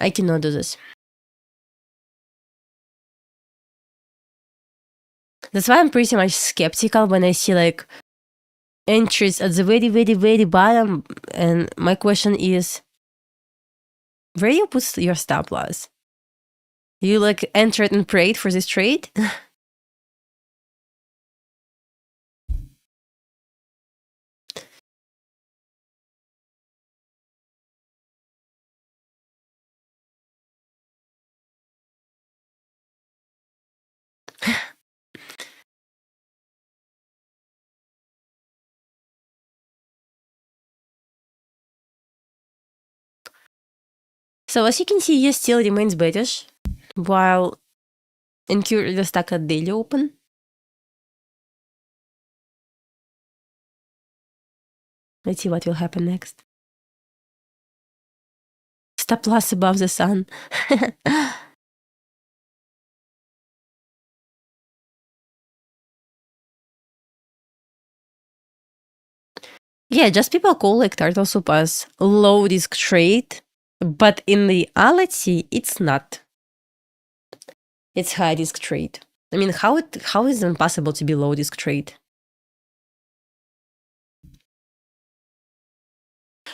I cannot do this. That's why I'm pretty much skeptical when I see like entries at the very, very, very bottom. And my question is, where you put your stop loss? You like entered and prayed for this trade? So as you can see, ES still remains bearish, while NQ is stuck at daily open. Let's see what will happen next. Stop loss above the sun. Yeah, just people call like turtle soup as low risk trade, but in reality, it's not. It's high risk trade. I mean, how is it impossible to be low risk trade?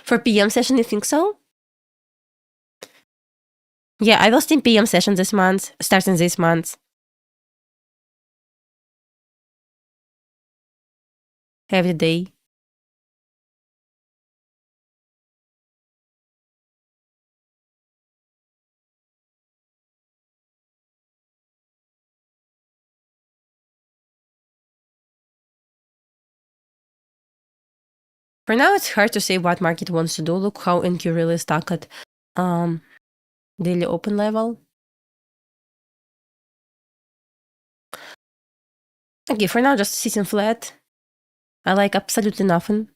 For PM session, you think so? Yeah, I will stream PM session this month, starting this month. Every day. For now, it's hard to say what market wants to do. Look how NQ really stuck at daily open level. Okay, for now, just sitting flat. I like absolutely nothing.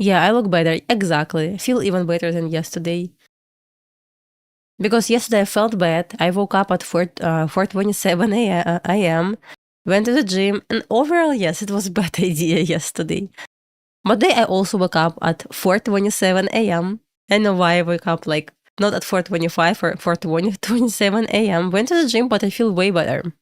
Yeah, I look better. Exactly. I feel even better than yesterday. Because yesterday I felt bad. I woke up at 4:27 a.m., went to the gym, and overall, yes, it was a bad idea yesterday. But then I also woke up at 4:27 a.m. I know why I woke up like not at 4:25 or 4:27 a.m. Went to the gym, but I feel way better.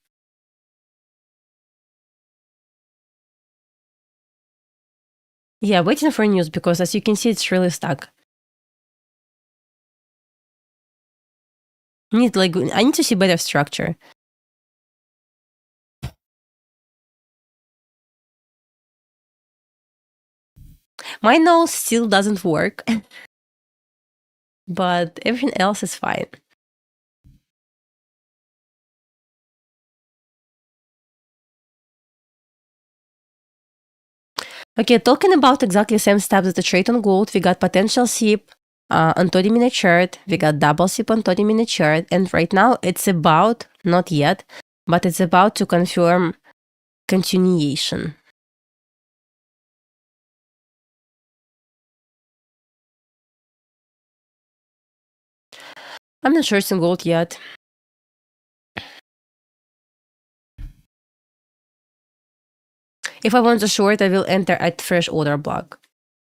Yeah, waiting for news because as you can see, it's really stuck. I need to see better structure. My nose still doesn't work, but everything else is fine. Okay, talking about exactly the same steps as the trade on gold, we got potential SIP on 30-minute chart, we got double SIP on 30-minute chart, and right now it's about, not yet, but it's about to confirm continuation. I'm not sure it's in gold yet. If I want to short, I will enter at fresh order block.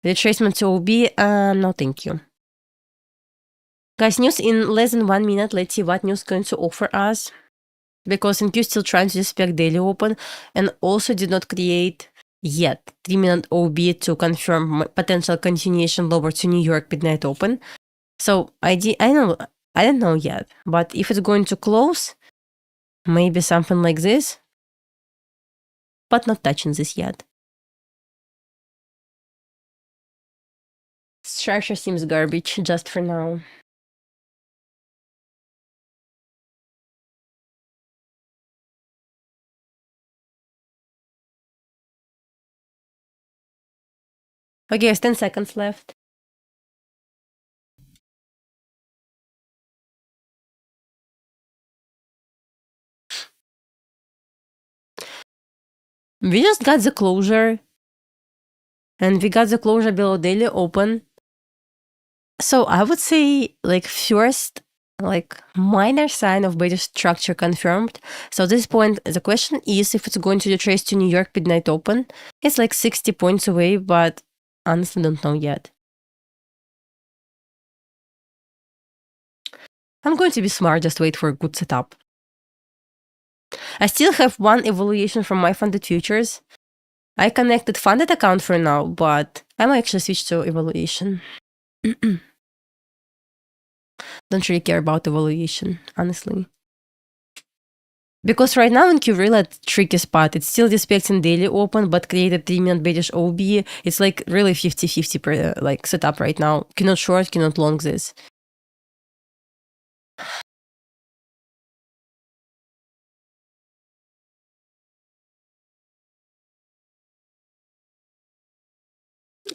Retracement to OB, no thank you. Guys, news in less than 1 minute. Let's see what news is going to offer us. Because NQ still trying to respect daily open and also did not create yet 3-minute OB to confirm potential continuation lower to New York midnight open. So I don't know yet, but if it's going to close, maybe something like this, but not touching this yet. Structure seems garbage just for now. Okay, 10 seconds left. We just got the closure, and we got the closure below daily open. So I would say, like, first, like, minor sign of beta structure confirmed. So at this point, the question is if it's going to retrace to New York midnight open. It's like 60 points away, but honestly don't know yet. I'm going to be smart, just wait for a good setup. I still have one evaluation from my funded futures. I connected funded account for now, but I might actually switch to evaluation. Don't really care about evaluation, honestly. Because right now in Qrilla, tricky spot. It's still respecting daily open, but created 3-minute bearish OB. It's like really 50-50 per like setup right now. Cannot short, cannot long this.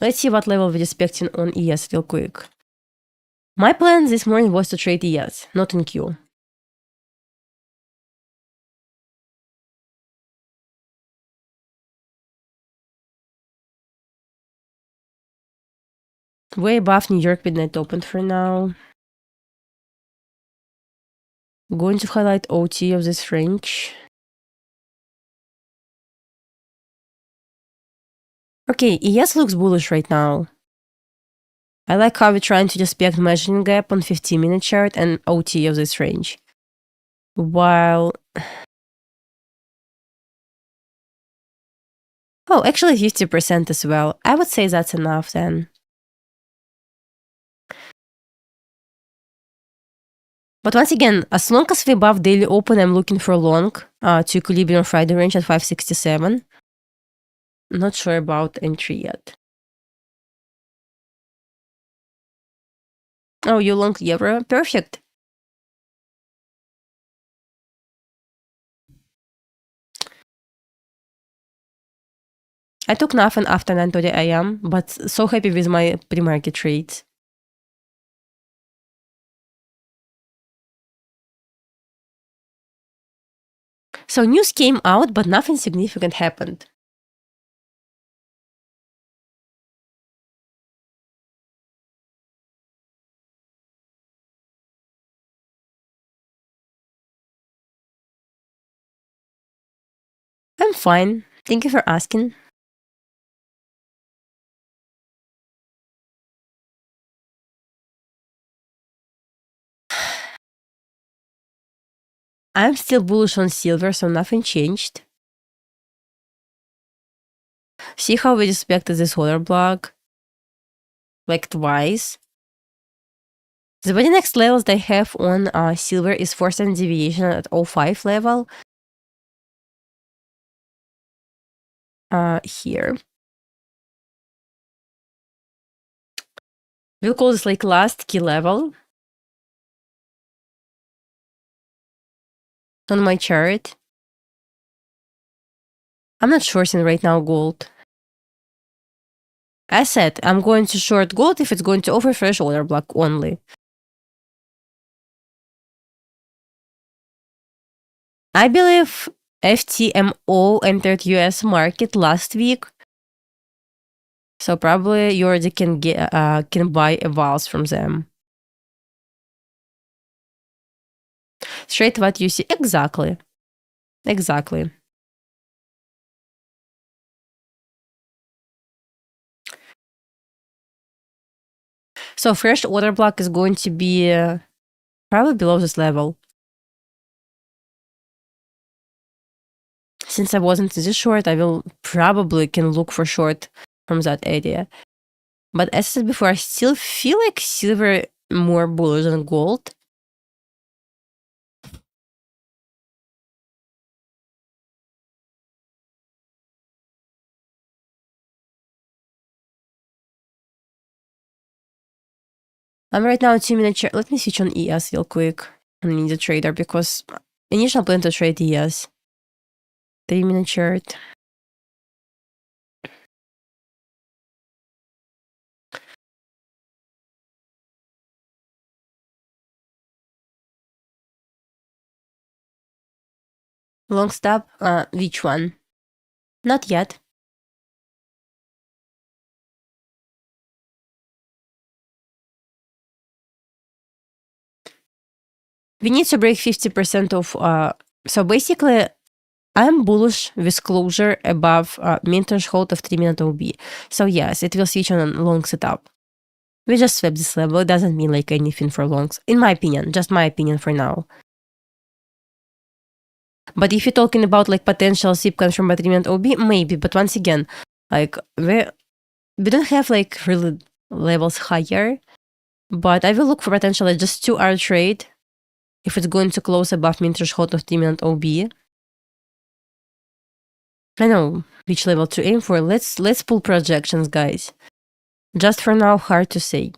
Let's see what level we're expecting on ES real quick. My plan this morning was to trade ES, not in Q. Way above New York midnight open for now. Going to highlight OT of this range. Okay, ES looks bullish right now. I like how we're trying to respect measuring gap on 15-minute chart and OT of this range. While... Oh, actually 50% as well. I would say that's enough then. But once again, as long as we're above daily open, I'm looking for long to equilibrium Friday range at 567. Not sure about entry yet. Oh, you long euro? Perfect. I took nothing after 9:30 AM, but so happy with my pre-market trades. So news came out, but nothing significant happened. I'm fine. Thank you for asking. I'm still bullish on silver, so nothing changed. See how we respected this order block? Like twice. The very next levels they have on silver is 4 standard deviation at 0.5 level. Here. We'll call this like last key level on my chart. I'm not shorting right now gold. I said I'm going to short gold if it's going to offer fresh order block only. I believe FTMO entered US market last week. So probably you already can buy evals from them. Straight what you see. Exactly. Exactly. So fresh order block is going to be probably below this level. Since I wasn't this short, I will probably can look for short from that area. But as I said before, I still feel like silver more bullish than gold. I'm right now 2-minute chart. Let me switch on ES real quick. I need a trader because initial plan to trade ES. 3-minute chart. Long stop, which one? Not yet. We need to break 50% of, so basically, I'm bullish with closure above main threshold of 3-minute OB. So yes, it will switch on a long setup. We just swap this level. It doesn't mean like anything for longs. In my opinion, just my opinion for now. But if you're talking about like potential SIP confirm by 3-minute OB, maybe. But once again, like we don't have like really levels higher. But I will look for potentially just 2-hour trade if it's going to close above main threshold of 3-minute OB. I know which level to aim for. Let's pull projections, guys. Just for now, hard to say.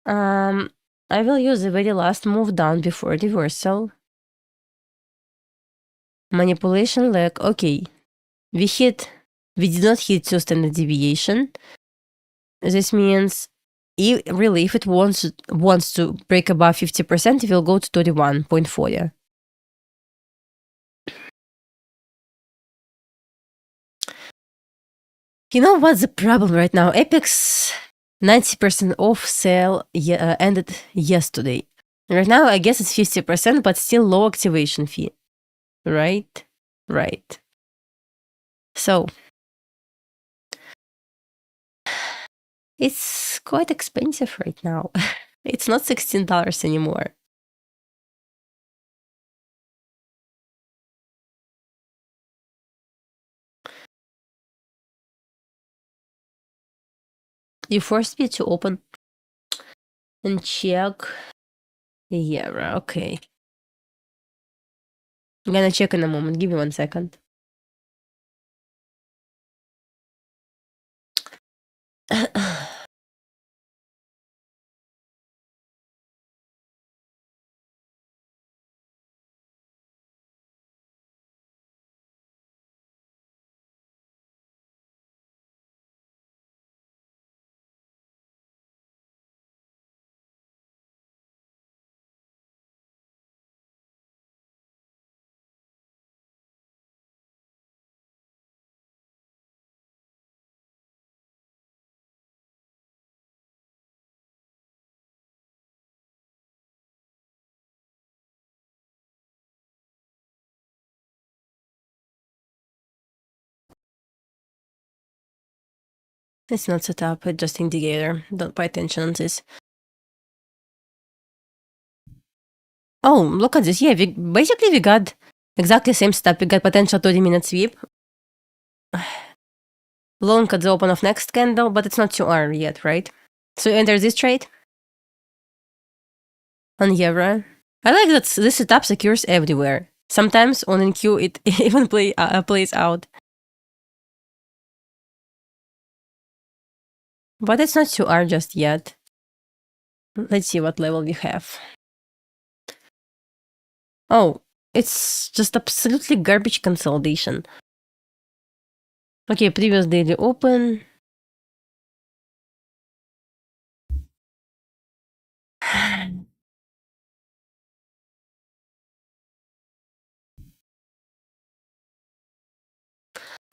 I will use the very last move down before reversal. Manipulation leg. Okay, we did not hit 2 standard deviation. this means really, if it wants to break above 50%, it will go to 31.40. You know what's the problem right now? Apex 90% off sale ended yesterday. Right now, I guess it's 50%, but still low activation fee. Right? Right. So, it's quite expensive right now. It's not $16 anymore. You forced me to open and check. Yeah, okay. I'm gonna check in a moment. Give me 1 second. It's not set up, it's just indicator. Don't pay attention on this. Oh, look at this. Yeah, we got exactly same step. We got potential 30-minute sweep. Long at the open of next candle, but it's not 2R yet, right? So you enter this trade on Euro. I like that this setup secures everywhere. Sometimes on NQ it even plays out. But it's not 2R just yet. Let's see what level we have. Oh, it's just absolutely garbage consolidation. Okay, previous daily open.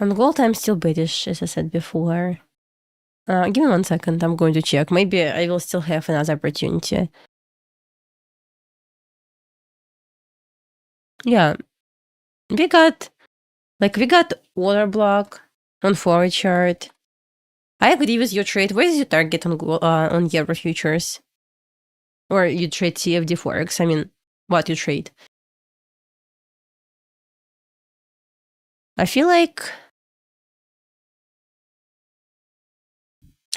On gold, I'm still bearish, as I said before. Give me 1 second, I'm going to check. Maybe I will still have another opportunity. Yeah, we got order block on forward chart. I agree with your trade. Where is your target on Euro futures? Or you trade CFD Forex? I mean, what you trade? I feel like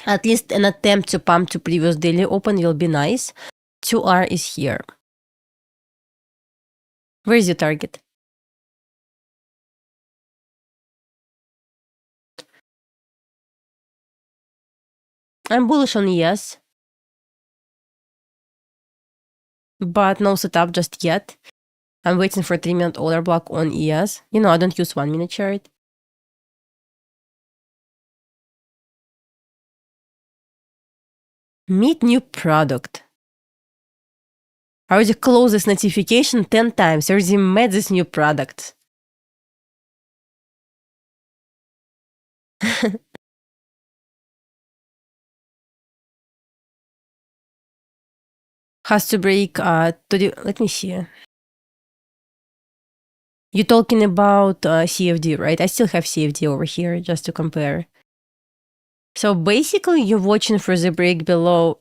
at least an attempt to pump to previous daily open will be nice. 2R is here. Where is your target? I'm bullish on ES, but no setup just yet. I'm waiting for 3-minute order block on ES. You know, I don't use 1-minute chart. Meet new product. I already closed this notification 10 times. I already met this new product. Has to break let me see. You're talking about CFD, right? I still have CFD over here just to compare. So basically, you're watching for the break below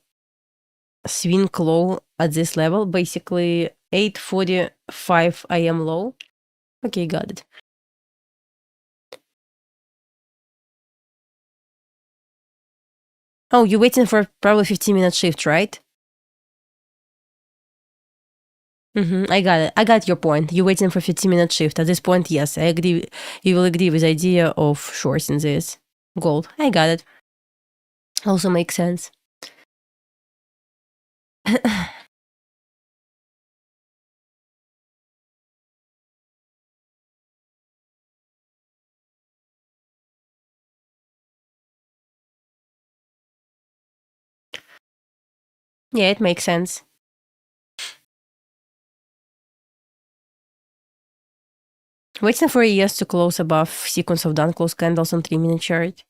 swing low at this level. Basically, 8:45 AM low. Okay, got it. Oh, you're waiting for probably 15-minute shift, right? I got it. I got your point. You're waiting for 15-minute shift. At this point, yes, I agree. You will agree with the idea of shorts in this gold. I got it. Also makes sense. Yeah, it makes sense. Waiting for ES to close above sequence of done close candles on 3-minute chart.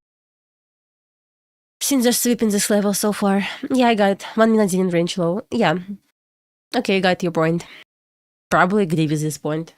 Since they're sweeping this level so far. Yeah, I got 1 minute in range low. Yeah. Okay, got your point. Probably agree with this point.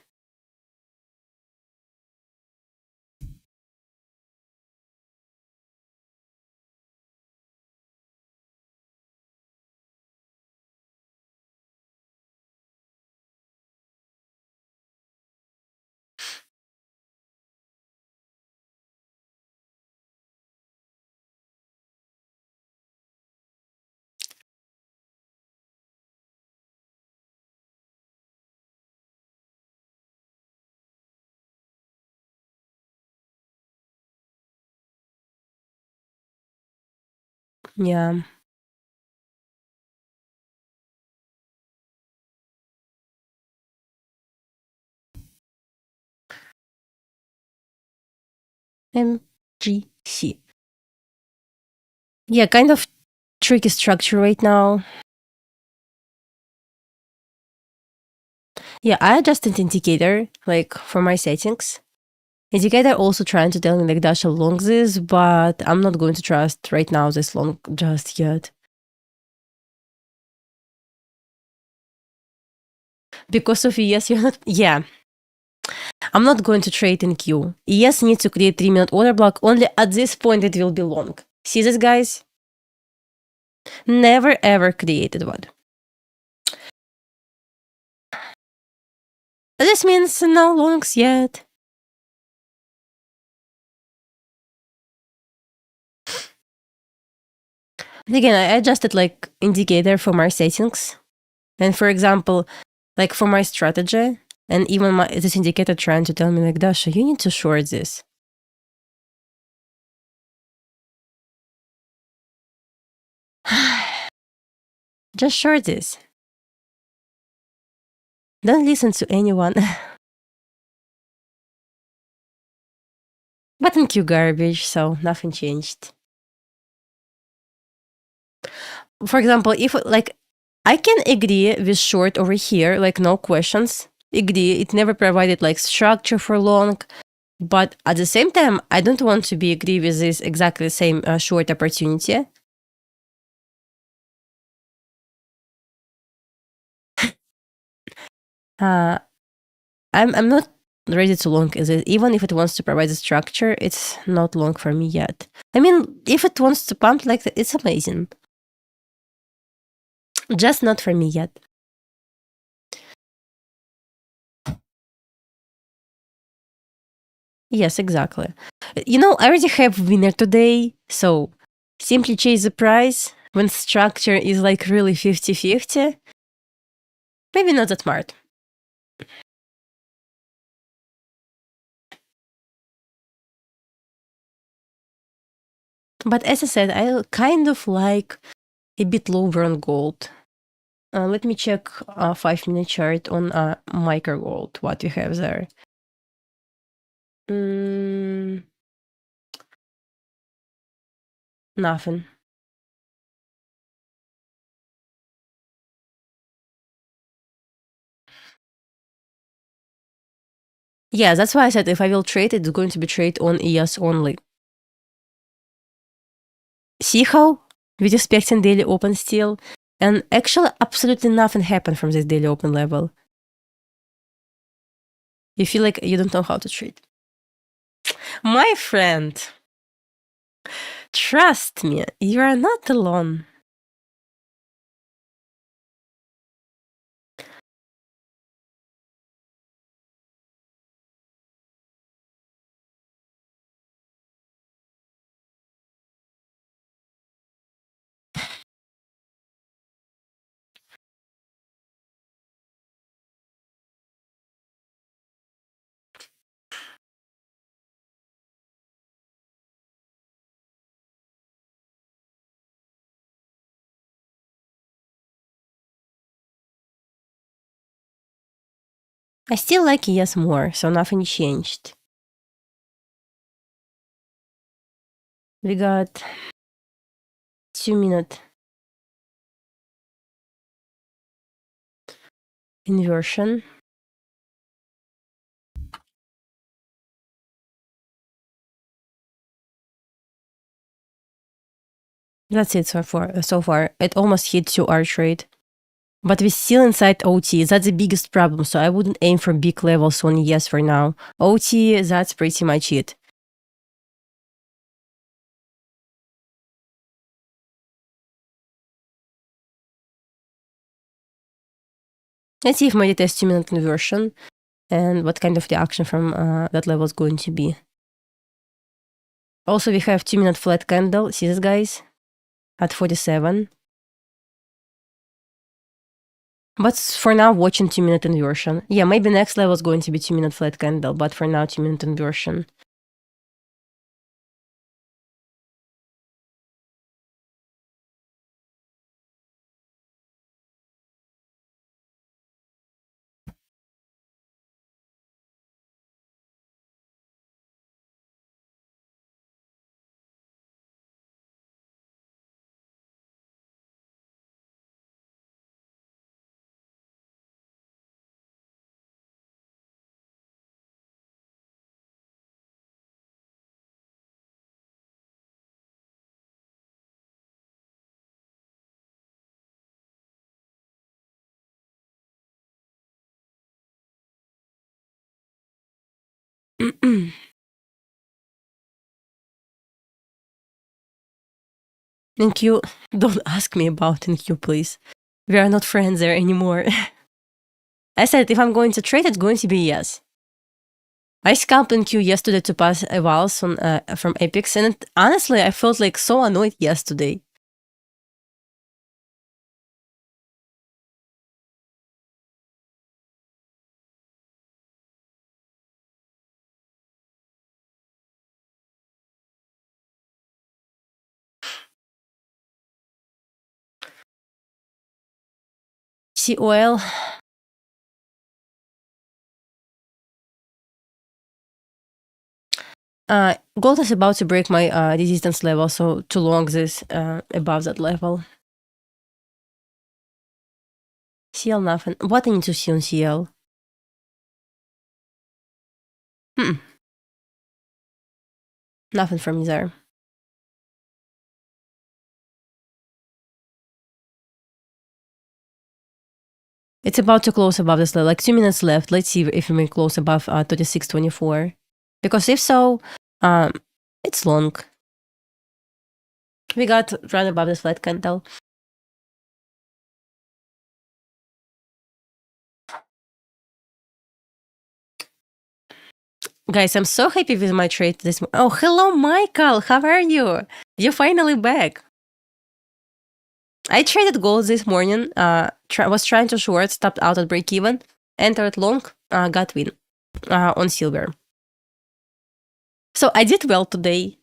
Yeah. MGC. Yeah, kind of tricky structure right now. Yeah, I adjusted indicator, like, for my settings. Indicator also trying to tell me, like, Dasha long this, but I'm not going to trust right now this long just yet. Because of ES, you're not... Yeah. I'm not going to trade in Q. ES needs to create 3-minute order block. Only at this point it will be long. See this, guys? Never ever created one. This means no longs yet. And again, I adjusted like indicator for my settings. And for example, like for my strategy, and even this indicator trying to tell me like, Dasha, you need to short this. Just short this. Don't listen to anyone. But in Q garbage, so nothing changed. For example, if like I can agree with short over here, like no questions. Agree, it never provided like structure for long. But at the same time, I don't want to be agree with this exactly the same short opportunity. I'm not ready to long is it. Even if it wants to provide a structure, it's not long for me yet. I mean, if it wants to pump like that, it's amazing. Just not for me yet. Yes, exactly. You know, I already have winner today, so simply chase the price when structure is like really 50-50. Maybe not that smart. But as I said, I kind of like a bit lower on gold. Let me check 5-minute chart on micro gold, what we have there. Nothing. Yeah, that's why I said if I will trade, it's going to be trade on ES only. See how we're expecting daily open still? And actually, absolutely nothing happened from this daily open level. You feel like you don't know how to trade. My friend, trust me, you are not alone. I still like ES more, so nothing changed. We got 2 minutes. Inversion. That's it so far. It almost hit 2-hour trade. But we're still inside OT. That's the biggest problem. So I wouldn't aim for big levels on yes for now. OT, that's pretty much it. Let's see if my test 2-minute conversion and what kind of reaction from that level is going to be. Also, we have 2-minute flat candle. See this, guys? At 47. But for now, watching 2-minute inversion. Yeah, maybe next level is going to be 2-minute flat candle, but for now, 2-minute inversion. NQ, don't ask me about NQ, please. We are not friends there anymore. I said if I'm going to trade, it's going to be yes. I scalped NQ yesterday to pass evals on, from Apex, and honestly, I felt like so annoyed yesterday. See oil. Gold is about to break my resistance level, so to long this above that level. CL nothing. What I need to see on CL? Nothing from me there. It's about to close above this level. Like 2 minutes left. Let's see if we may close above 36.24. Because if so, it's long. We got right above this flat candle. Guys, I'm so happy with my trade this morning. Oh, hello, Michael. How are you? You're finally back. I traded gold this morning. Was trying to short, stopped out at break even, entered long, got win on silver. So I did well today.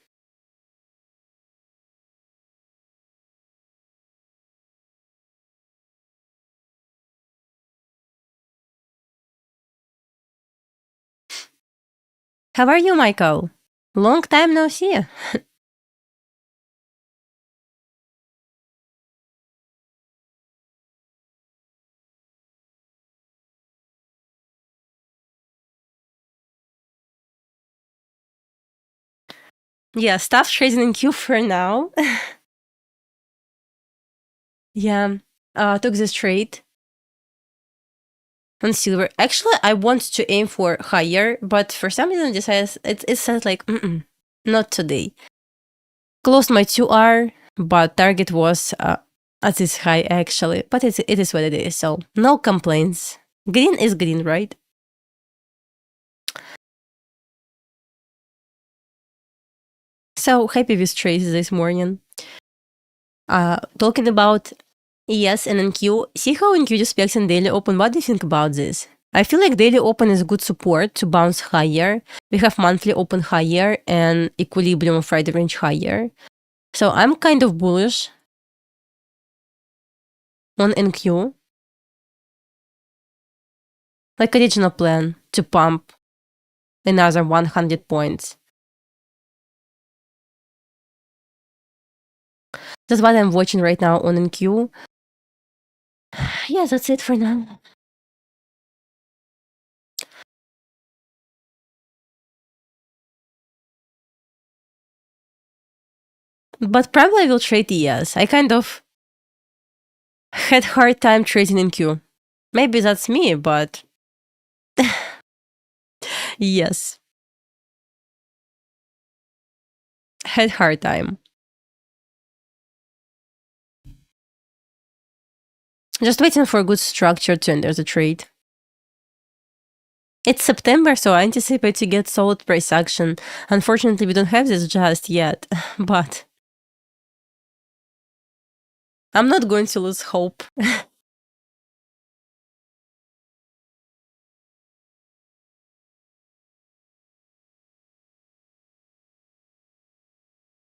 How are you, Michael? Long time no see. Yeah, stop trading in Q for now. Yeah, took this trade on silver. Actually, I want to aim for higher, but for some reason it says like, not today. Closed my 2R, but target was at this high actually. But it is what it is, so no complaints. Green is green, right? So happy with trades this morning. Talking about ES and NQ, see how NQ respects in daily open. What do you think about this? I feel like daily open is good support to bounce higher. We have monthly open higher and equilibrium of Friday range higher. So I'm kind of bullish on NQ. Like original plan to pump another 100 points. That's what I'm watching right now on NQ. Yeah, that's it for now. But probably I will trade ES. I kind of had hard time trading in Q. Maybe that's me, but yes, had hard time. Just waiting for a good structure to enter the trade. It's September, so I anticipate to get solid price action. Unfortunately, we don't have this just yet, but I'm not going to lose hope.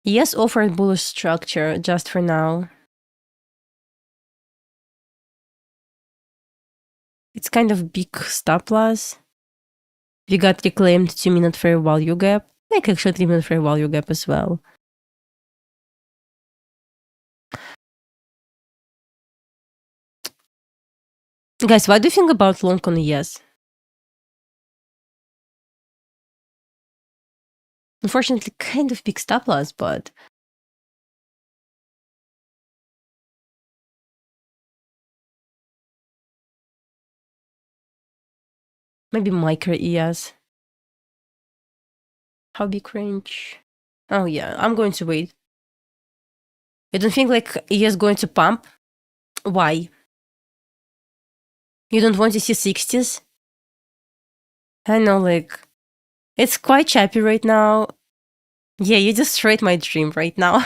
Yes, offered bullish structure just for now. It's kind of big stop loss. We got reclaimed 2-minute fair value gap. Like actually 3-minute fair value gap as well. Guys, what do you think about long on ES? Unfortunately, kind of big stop loss, but maybe micro ES. How big range? Oh yeah, I'm going to wait. You don't think like ES going to pump? Why? You don't want to see 60s? I know, like, it's quite choppy right now. Yeah, you destroyed my dream right now.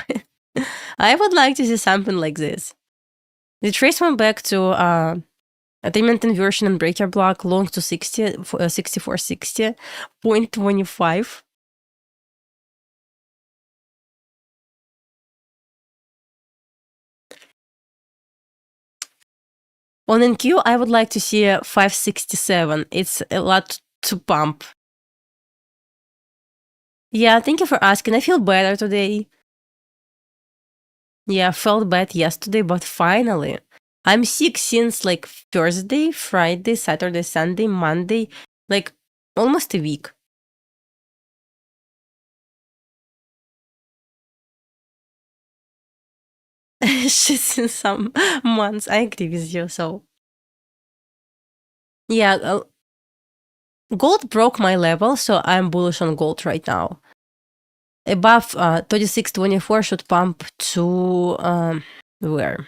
I would like to see something like this. The trace went back to attainment inversion and breaker block long to 6460, 0.25. On NQ, I would like to see 567. It's a lot to pump. Yeah, thank you for asking. I feel better today. Yeah, felt bad yesterday, but finally. I'm sick since like Thursday, Friday, Saturday, Sunday, Monday, like almost a week. Shit in some months. I agree with you. So, yeah, gold broke my level, so I'm bullish on gold right now. Above 36.24 should pump to where?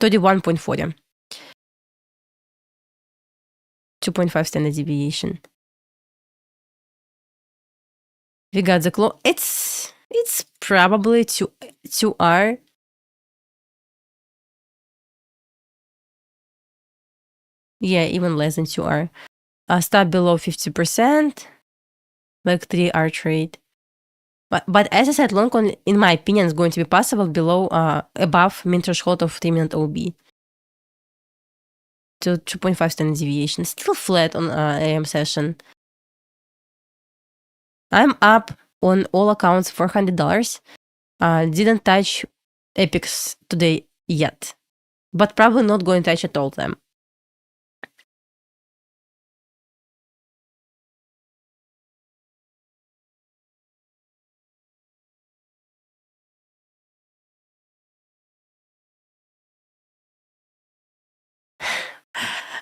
31.40. 2.5 standard deviation. We got the close. It's probably 2R. Yeah, even less than 2R. Stop below 50%, like 3R trade. But as I said, long on, in my opinion, is going to be possible below, above min threshold of 3-minute OB to 2.5 standard deviation. Still flat on AM session. I'm up on all accounts $400. Didn't touch epics today yet, but probably not going to touch at all them.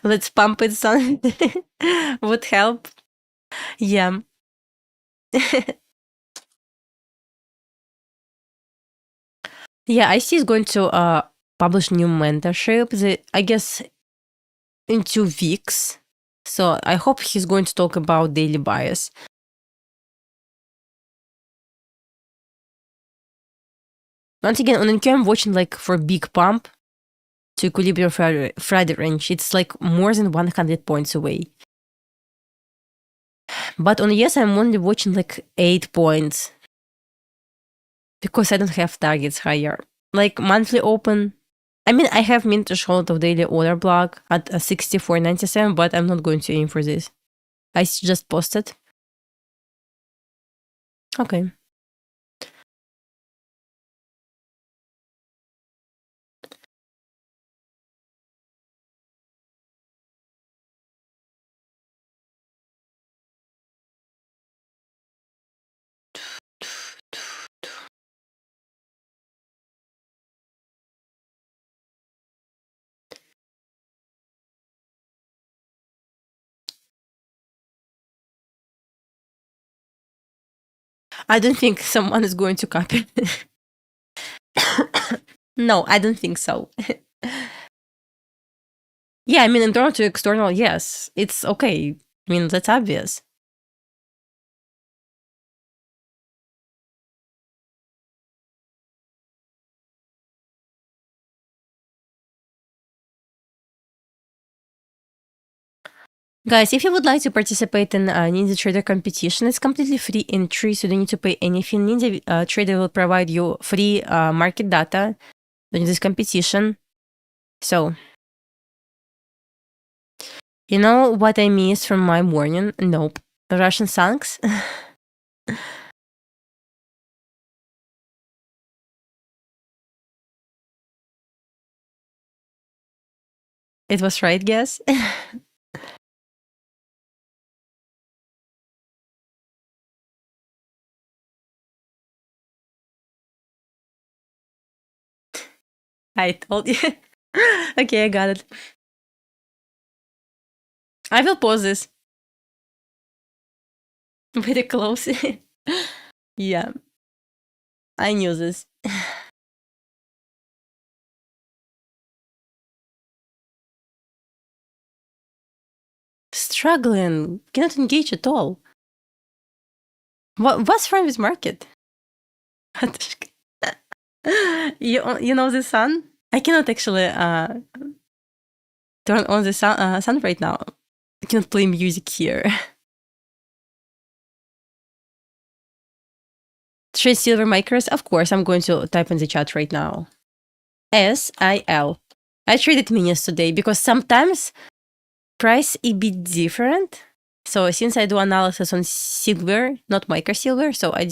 Let's pump it, son. Would help. Yeah. Yeah, IC is going to publish new mentorship. I guess in 2 weeks. So I hope he's going to talk about daily bias. Once again, on NQ, I'm watching like for big pump to equilibrium Friday range. It's like more than 100 points away. But on yes, I'm only watching like 8 points because I don't have targets higher. Like monthly open. I mean, I have min threshold of daily order block at 64.97, but I'm not going to aim for this. I just posted. Okay. I don't think someone is going to copy. No, I don't think so. Yeah, I mean, internal to external, yes, it's okay. I mean, that's obvious. Guys, if you would like to participate in Ninja Trader competition, it's completely free entry, so you don't need to pay anything. Ninja Trader will provide you free market data during this competition. So, you know what I missed from my morning? Nope. Russian songs. It was right, guess. I told you. Okay, I got it. I will pause this. Very close. Yeah, I knew this. Struggling. Cannot engage at all. What's wrong with market? You know the sun? I cannot actually turn on the sun right now. I cannot play music here. Trade silver micros? Of course, I'm going to type in the chat right now. SIL. I traded minis today because sometimes price a bit different. So since I do analysis on silver, not micro silver, so I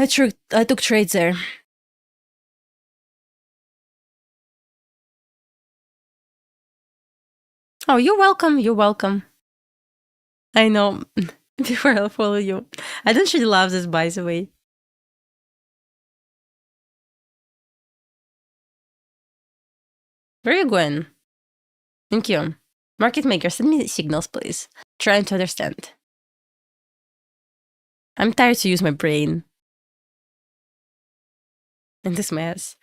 took trades there. Oh, you're welcome. You're welcome. I know. Before I'll follow you. I don't really love this, by the way. Where are you going? Thank you. Market maker, send me signals, please. Trying to understand. I'm tired to use my brain in this mess.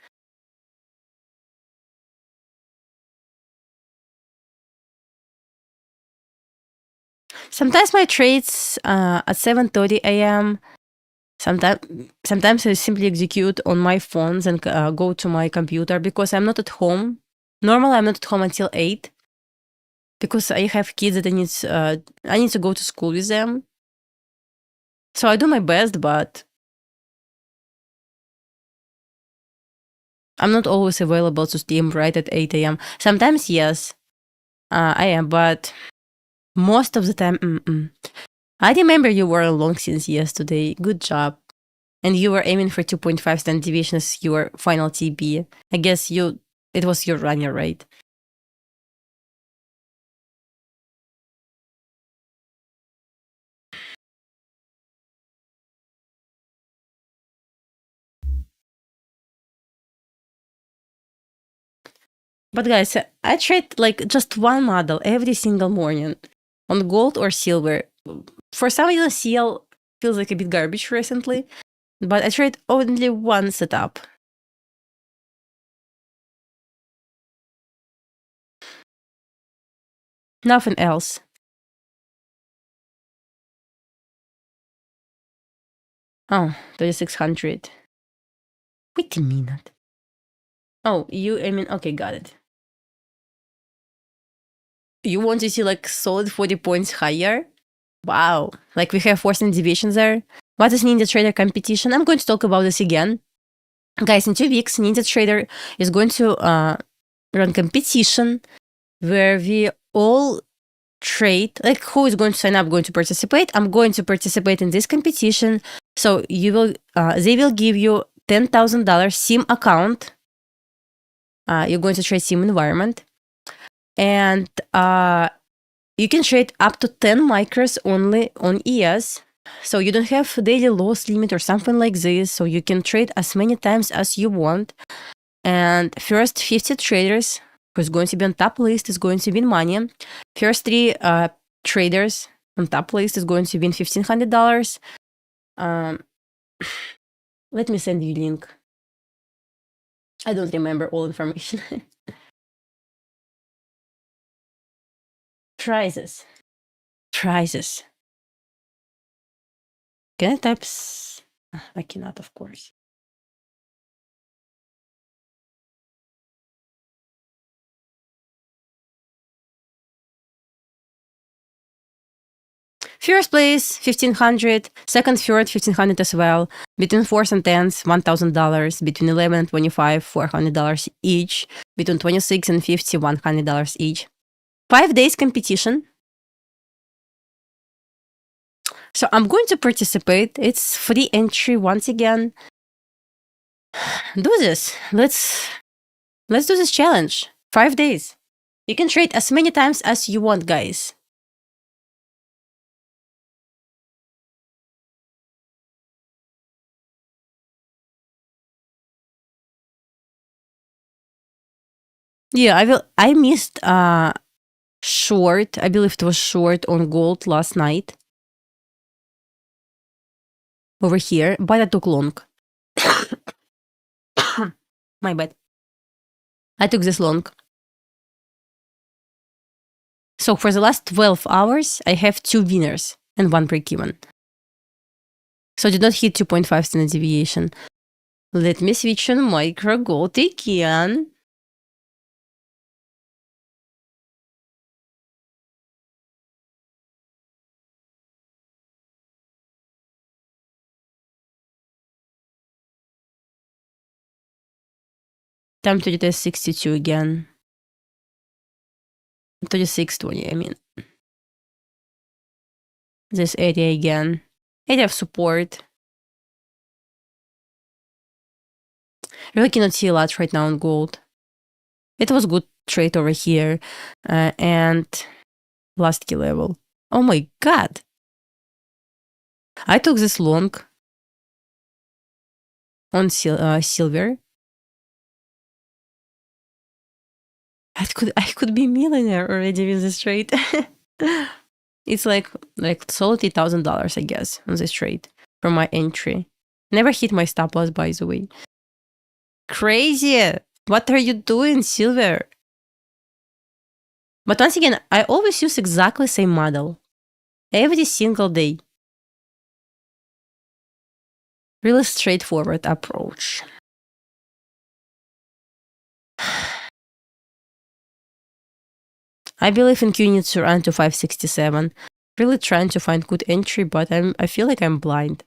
Sometimes my trades at 7:30 a.m. Sometimes I simply execute on my phones and go to my computer because I'm not at home. Normally, I'm not at home until 8 because I have kids that I need to go to school with them. So I do my best, but I'm not always available to stream right at 8 a.m. Sometimes, yes, I am, but most of the time, I remember you were long since yesterday. Good job. And you were aiming for 2.5 standard deviation as your final TB. I guess it was your runner, right? But guys, I trade like just one model every single morning on gold or silver. For some reason, CL feels like a bit garbage recently, but I trade only one setup. Nothing else. Oh, 3600. Wait a minute. Oh, I mean, okay, got it. You want to see like solid 40 points higher? Wow. Like we have 4 standard deviations there. What is Ninja Trader competition? I'm going to talk about this again. Guys, in 2 weeks, Ninja Trader is going to run competition where we all trade. Like who is going to sign up, going to participate? I'm going to participate in this competition. So they will give you $10,000 SIM account. You're going to trade SIM environment. And you can trade up to 10 micros only on ES. So you don't have daily loss limit or something like this. So you can trade as many times as you want. And first 50 traders who's going to be on top list is going to win money. First 3 traders on top list is going to win $1,500. Let me send you a link. I don't remember all information. Prices. Prices. Can I type? I cannot, of course. First place, 1,500. Second, third, 1,500 as well. Between 4th and 10th, $1,000. Between 11 and 25, $400 each. Between 26 and 50, $100 each. 5 days competition. So I'm going to participate. It's free entry once again. Do this. Let's do this challenge. 5 days. You can trade as many times as you want, guys. Yeah, I missed short. I believe it was short on gold last night. Over here, but I took long. My bad. I took this long. So for the last 12 hours, I have 2 winners and 1 break-even. So I did not hit 2.5 standard deviation. Let me switch on micro gold again. Time to test 62 again. 36.20, I mean. This area again. Area of support. Really cannot see a lot right now on gold. It was good trade over here. And last key level. Oh my god. I took this long on silver. I could be millionaire already with this trade. It's like solid $8,000, I guess, on this trade from my entry. Never hit my stop loss, by the way. Crazy! What are you doing, silver? But once again, I always use exactly the same model. Every single day. Really straightforward approach. I believe in Q needs to run to 567. Really trying to find good entry, but I feel like I'm blind.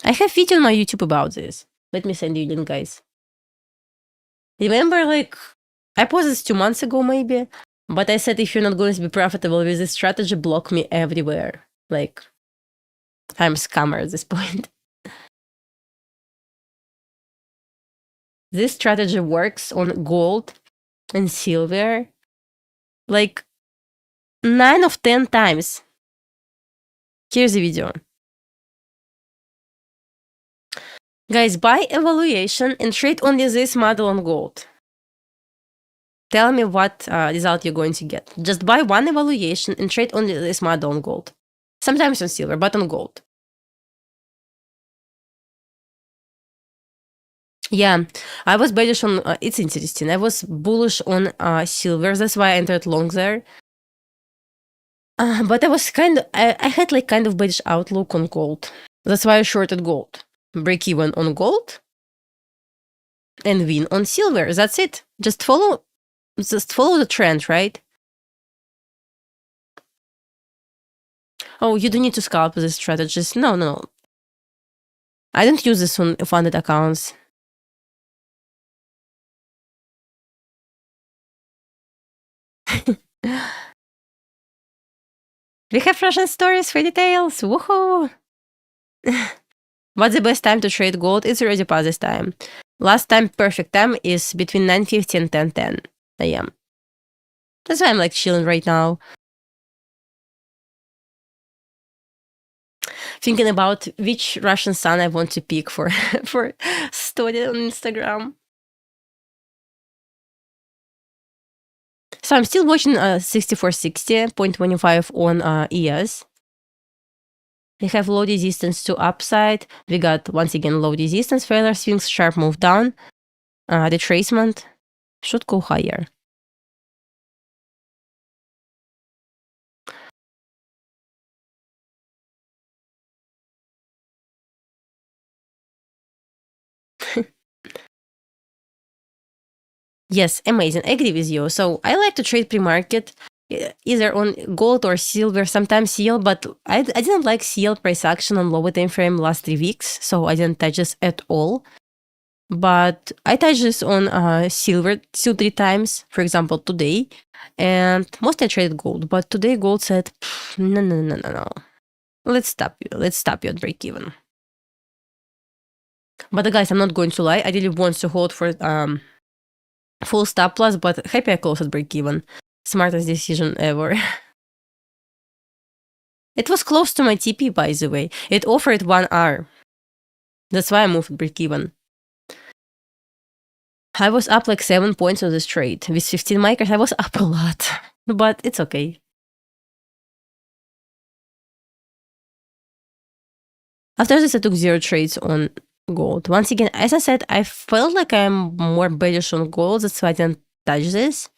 I have video on my YouTube about this. Let me send you a link, guys. Remember, I posted this 2 months ago, maybe, but I said if you're not going to be profitable with this strategy, block me everywhere. I'm a scammer at this point. This strategy works on gold and silver 9 of 10 times. Here's the video. Guys, buy evaluation and trade only this model on gold. Tell me what result you're going to get. Just buy 1 evaluation and trade only this model on gold. Sometimes on silver, but on gold. Yeah, I was bullish on, it's interesting. I was bullish on silver. That's why I entered long there. But I was I had kind of bullish outlook on gold. That's why I shorted gold. Break even on gold and win on silver. That's it. Just follow the trend, right? Oh, you don't need to scalp this strategist. No. I don't use this on funded accounts. We have Russian stories for details. Woohoo! What's the best time to trade gold? It's already past this time. Last time, perfect time is between 9:50 and 10:10 a.m. That's why I'm chilling right now. Thinking about which Russian son I want to pick for story on Instagram. So I'm still watching 6460.25 on ES. We have low resistance to upside. We got, once again, low resistance, further swings, sharp move down. Retracement should go higher. Yes, amazing. I agree with you. So I like to trade pre-market, either on gold or silver, sometimes CL, but I didn't like CL price action on lower time frame last 3 weeks, so I didn't touch this at all. But I touched this on silver 2-3 times, for example, today, and mostly I traded gold. But today gold said, no. Let's stop you at break even. But guys, I'm not going to lie. I really want to hold for full stop loss, but happy I closed at break even. Smartest decision ever. It was close to my TP, by the way. It offered 1 hour. That's why I moved at break even. I was up like 7 points on this trade. With 15 micros, I was up a lot. But it's okay. After this, I took 0 trades on gold. Once again, as I said, I felt like I'm more bearish on gold. That's why I didn't touch this.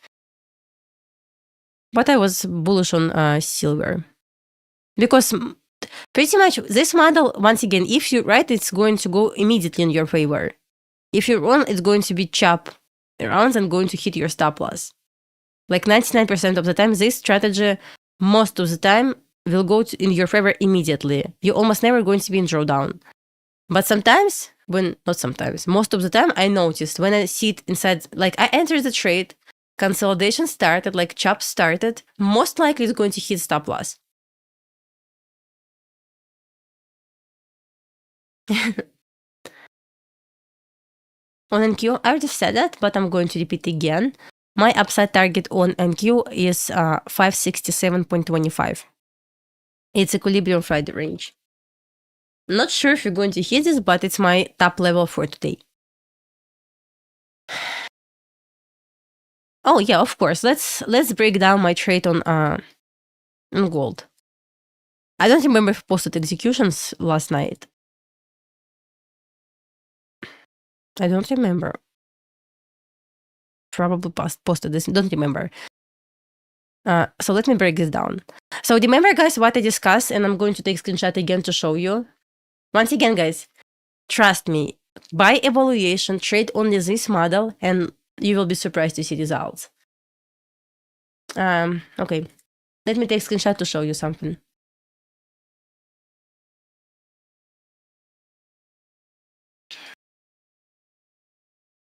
But I was bullish on silver. Because pretty much this model, once again, if you're right, it's going to go immediately in your favor. If you're wrong, it's going to be chop around and going to hit your stop loss. Like 99% of the time, this strategy, most of the time, will go in your favor immediately. You're almost never going to be in drawdown. But sometimes, most of the time, I noticed when I see it inside, like I entered the trade, consolidation started, like chop started, most likely it's going to hit stop loss. On NQ, I already said that, but I'm going to repeat again. My upside target on NQ is 567.25. It's equilibrium Friday range. Not sure if you're going to hit this, but it's my top level for today. Oh yeah, of course. Let's break down my trade on gold. I don't remember if I posted executions last night. I don't remember. Probably posted this. Don't remember. So let me break this down. So remember, guys, what I discussed, and I'm going to take screenshot again to show you. Once again, guys, trust me. By evaluation, trade only this model, and you will be surprised to see results. Okay. Let me take screenshot to show you something.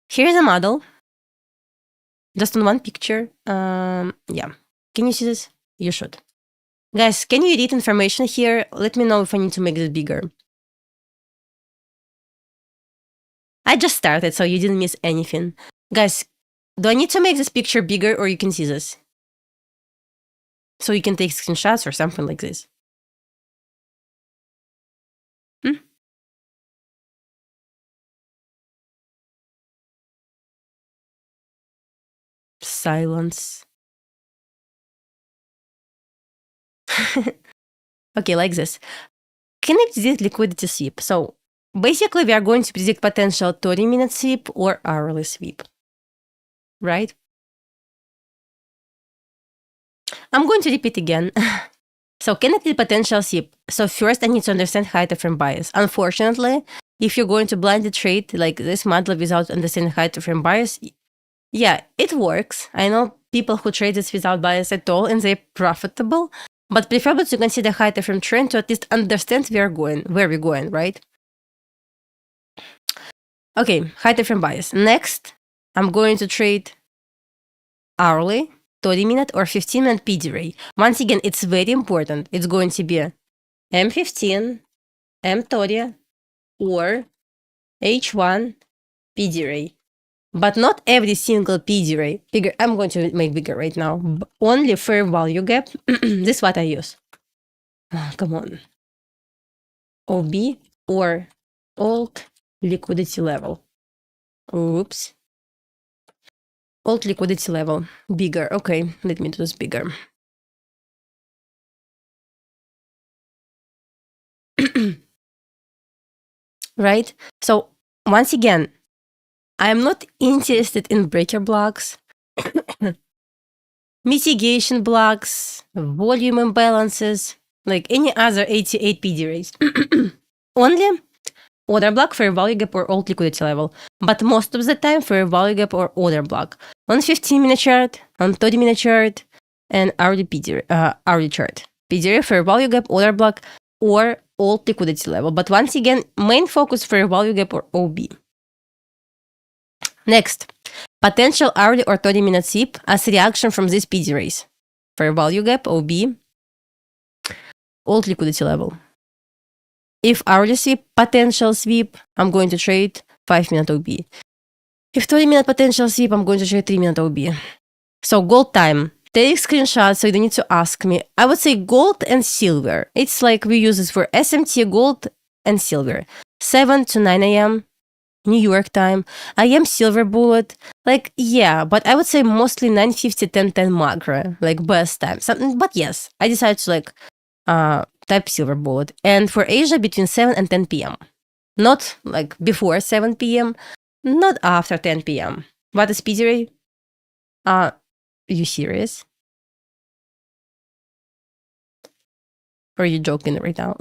Here's a model. Just on one picture. Yeah. Can you see this? You should. Guys, can you read information here? Let me know if I need to make this bigger. I just started, so you didn't miss anything. Guys, do I need to make this picture bigger or you can see this? So you can take screenshots or something like this. Silence. Okay, like this. Can I predict liquidity sweep? So basically, we are going to predict potential 30-minute sweep or hourly sweep, right? I'm going to repeat again. So can I predict potential sweep? So first, I need to understand high time bias. Unfortunately, if you're going to blindly trade like this model without understanding high time bias, yeah, it works. I know people who trade this without bias at all, and they're profitable. But preferably to consider high time trend to at least understand where we're going, right? Okay, high time bias. Next, I'm going to trade hourly, 30-minute or 15-minute PD ray. Once again, it's very important. It's going to be M15, M30, or H1 PD ray. But not every single PD ray. Bigger. I'm going to make bigger right now. Only fair value gap. This is what I use. Oh, come on. OB or alt liquidity level. Oops. Alt liquidity level. Bigger. Okay, let me do this bigger. Right? So once again, I'm not interested in breaker blocks, mitigation blocks, volume imbalances, like any other 88 PD rays. Only order block, fair value gap, or alt liquidity level. But most of the time, fair value gap or order block. On 15-minute chart, on 30-minute chart, and hourly hourly chart. PD, fair value gap, order block, or alt liquidity level. But once again, main focus fair value gap or OB. Next, potential hourly or 30-minute sweep as a reaction from this PD raise. Fair value gap, OB, alt liquidity level. If hourly sweep, potential sweep, I'm going to trade 5-minute OB. If 30-minute potential sweep, I'm going to trade 3-minute OB. So gold time. Take screenshots so you don't need to ask me. I would say gold and silver. It's like we use this for SMT, gold and silver. 7 to 9 a.m. New York time. I am silver bullet. Like, yeah, but I would say mostly 9:50, 10:10 macro. Like, best time. Something, but yes, I decided to like type silver bullet. And for Asia, between 7 and 10 p.m. Not like before 7 p.m., not after 10 p.m. What is PD ray? Are you serious? Or are you joking right now?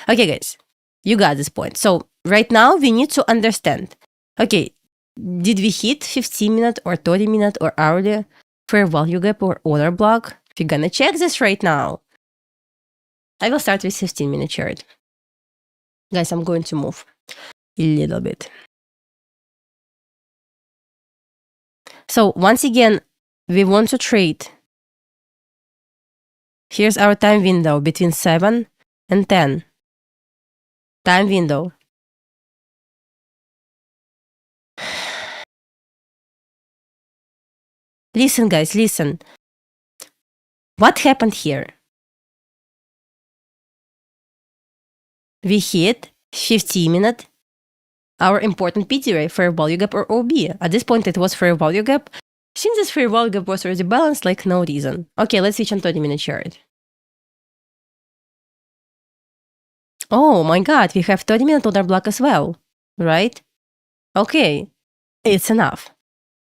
Okay, guys, you got this point. So right now we need to understand, okay, did we hit 15-minute or 30-minute or hourly fair value gap or order block? We're gonna check this right now. I will start with 15-minute chart. Guys, I'm going to move a little bit. So once again, we want to trade. Here's our time window between 7 and 10. Time window. Listen, guys, listen. What happened here? We hit 15-minute, our important PD ray, fair value gap or OB. At this point, it was fair value gap. Since this fair value gap was already balanced, like no reason. Okay, let's switch on 30-minute chart. Oh my god, we have 30-minute order block as well, right? Okay, it's enough.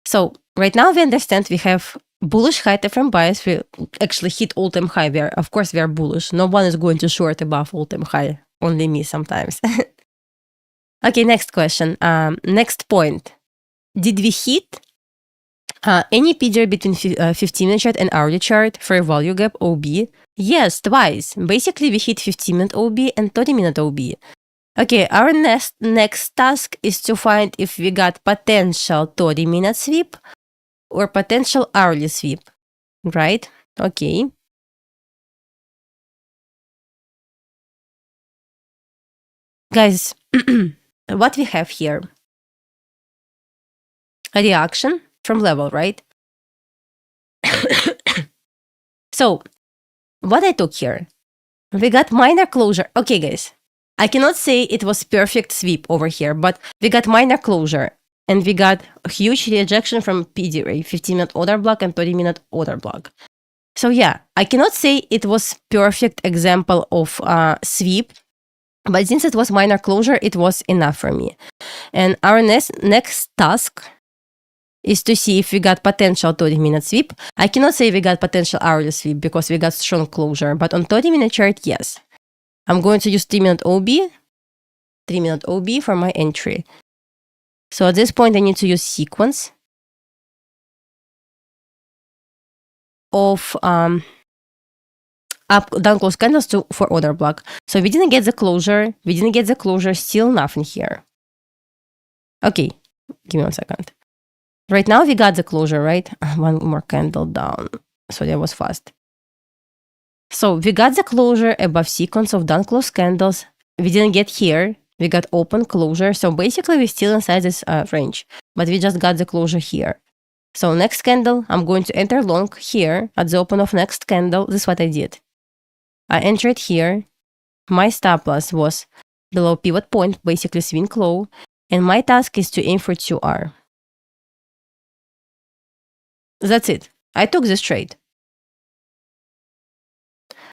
So right now we understand we have bullish high time bias. We actually hit all-time high. Of course, we are bullish. No one is going to short above all-time high. Only me sometimes. Okay, next question. Next point. Did we hit any PD between 15-minute chart and hourly chart, fair value gap, OB? Yes, twice. Basically, we hit 15-minute OB and 30-minute OB. Okay, our next task is to find if we got potential 30-minute sweep or potential hourly sweep, right? Okay. Guys, what we have here? A reaction from level, right? So, what I took here? We got minor closure. Okay, guys, I cannot say it was perfect sweep over here, but we got minor closure. And we got a huge rejection from PD ray, 15-minute order block and 30-minute order block. So yeah, I cannot say it was perfect example of sweep, but since it was minor closure, it was enough for me. And our next task is to see if we got potential 30-minute sweep. I cannot say we got potential hourly sweep because we got strong closure, but on 30-minute chart, yes. I'm going to use 3-minute OB, 3-minute OB for my entry. So at this point, I need to use sequence of up down close candles for order block. So we didn't get the closure. We didn't get the closure. Still nothing here. Okay, give me 1 second. Right now we got the closure, right? One more candle down. So that was fast. So we got the closure above sequence of down close candles. We didn't get here. We got open closure. So basically we're still inside this range, but we just got the closure here. So next candle, I'm going to enter long here at the open of next candle. This is what I did. I entered here. My stop loss was below pivot point, basically swing low. And my task is to aim for 2R. That's it. I took this trade.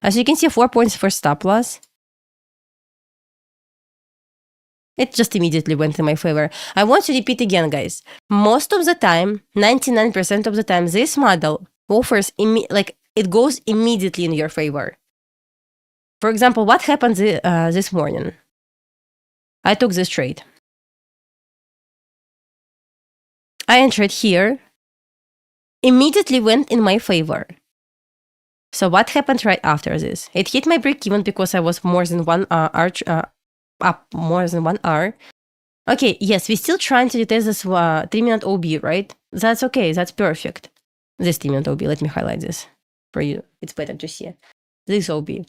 As you can see, 4 points for stop loss. It just immediately went in my favor. I want to repeat again, guys. Most of the time, 99% of the time, this model offers, it goes immediately in your favor. For example, what happened this morning? I took this trade. I entered here. Immediately went in my favor. So what happened right after this? It hit my break even because I was more than 1 hour up more than 1 hour. Okay, yes, we're still trying to detect this 3-minute OB, right? That's okay, that's perfect. This 3-minute OB, let me highlight this for you. It's better to see. This OB.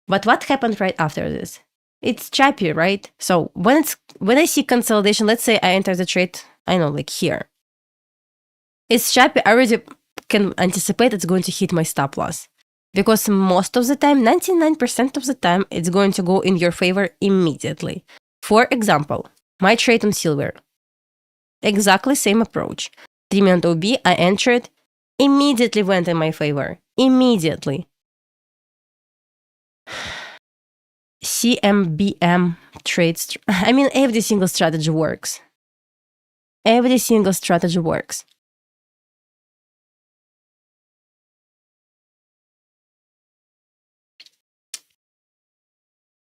But what happened right after this? It's choppy, right? So when I see consolidation, let's say I enter the trade, I know, like here. It's choppy, I already can anticipate it's going to hit my stop loss. Because most of the time, 99% of the time, it's going to go in your favor immediately. For example, my trade on silver. Exactly same approach. 3-minute OB, I entered, immediately went in my favor. Immediately. CMBM trades. I mean, every single strategy works. Every single strategy works.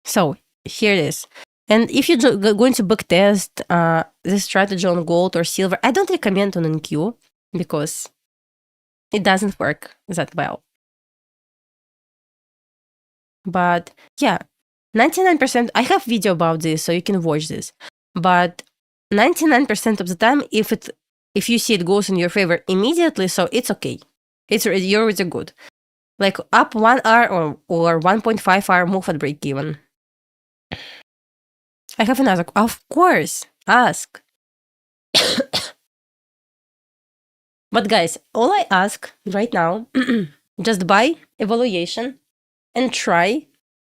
So here it is. And if you're going to backtest this strategy on gold or silver, I don't recommend on NQ because it doesn't work that well. But yeah, 99%, I have video about this, so you can watch this. But 99% of the time, if you see it goes in your favor immediately, so it's okay. You're already good. Like up 1 hour or 1.5 hour move at break even. I have another. Of course, ask. But guys, all I ask right now, just buy evaluation and try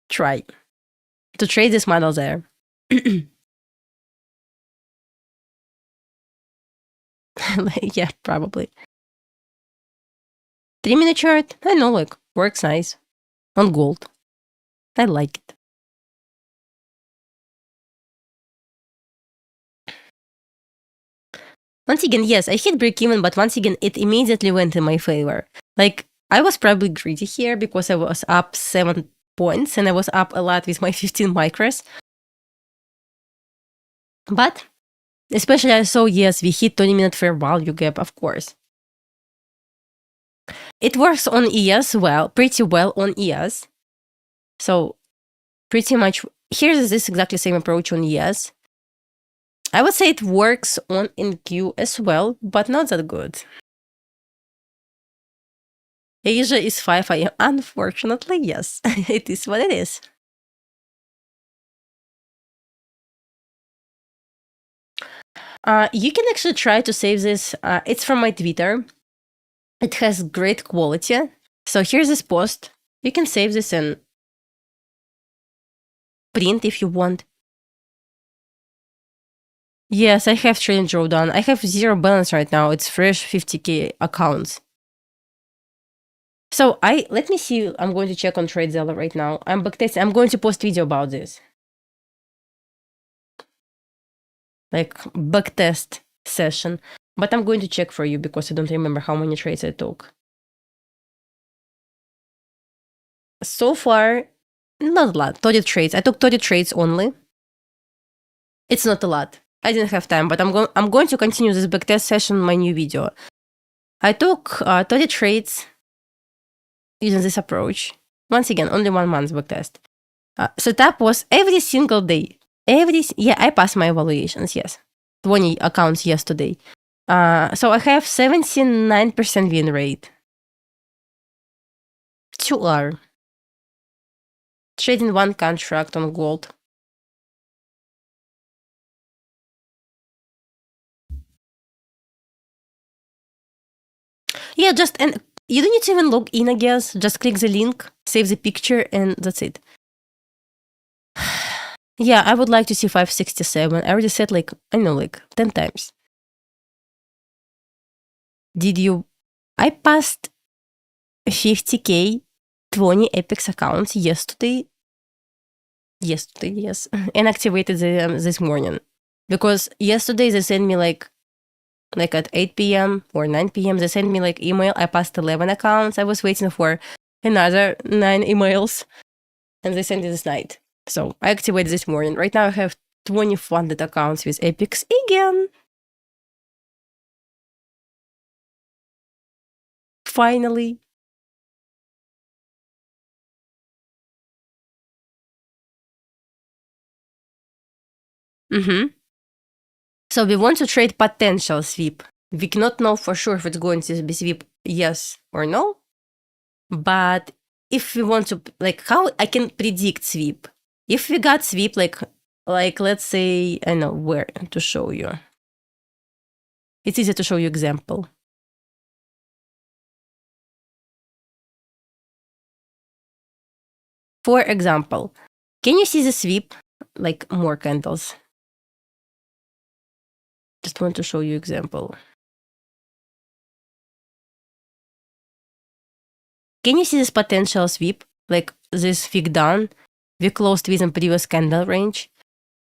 to trade this model there. Yeah, probably. 3-minute chart, I know, like, works nice. On gold. I like it. Once again, yes, I hit break even, but once again, it immediately went in my favor. Like, I was probably greedy here because I was up 7 points and I was up a lot with my 15 micros. But, especially I saw, yes, we hit 20-minute fair value gap, of course. It works on ES pretty well on ES. So, pretty much, here's this exactly same approach on ES. I would say it works on NQ as well, but not that good. Asia is 5 a.m. Unfortunately, yes, it is what it is. You can actually try to save this. It's from my Twitter. It has great quality. So here's this post. You can save this and print if you want. Yes, I have trading drawdown. I have 0 balance right now. It's fresh 50k accounts. So let me see. I'm going to check on TradeZella right now. I'm backtesting. I'm going to post video about this. Like backtest session. But I'm going to check for you because I don't remember how many trades I took. So far, not a lot. 30 trades. I took 30 trades only. It's not a lot. I didn't have time, but I'm going to continue this backtest session in my new video. I took 30 trades using this approach. Once again, only 1 month backtest. Setup was every single day. I passed my evaluations, yes. 20 accounts yesterday. So I have 79% win rate. 2 hours. Trading 1 contract on gold. Yeah, and you don't need to even log in, I guess. Just click the link, save the picture, and that's it. Yeah, I would like to see 567. I already said, like, I know, like, 10 times. I passed 50k 20 Apex accounts yesterday. Yesterday, yes. And activated this morning. Because yesterday they sent me like at 8 p.m. or 9 p.m. They sent me like email. I passed 11 accounts. I was waiting for another 9 emails. And they sent it this night. So I activated this morning. Right now I have 20 funded accounts with Apex again. Finally. So we want to trade potential sweep. We cannot know for sure if it's going to be sweep yes or no. But if we want to, like, how I can predict sweep? If we got sweep, like let's say, I know where to show you. It's easier to show you example. For example, can you see the sweep? Like more candles. Just want to show you example. Can you see this potential sweep? Like this fig down, we closed within previous candle range.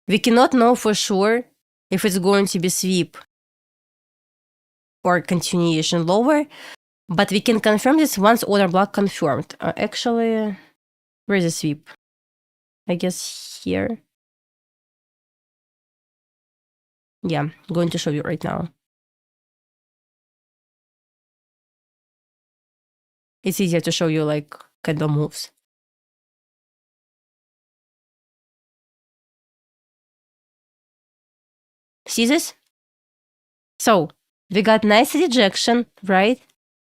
We cannot know for sure if it's going to be sweep or continuation lower, but we can confirm this once order block confirmed. Actually, where is the sweep? I guess here. Yeah, I'm going to show you right now. It's easier to show you like candle moves. See this? So we got nice rejection, right?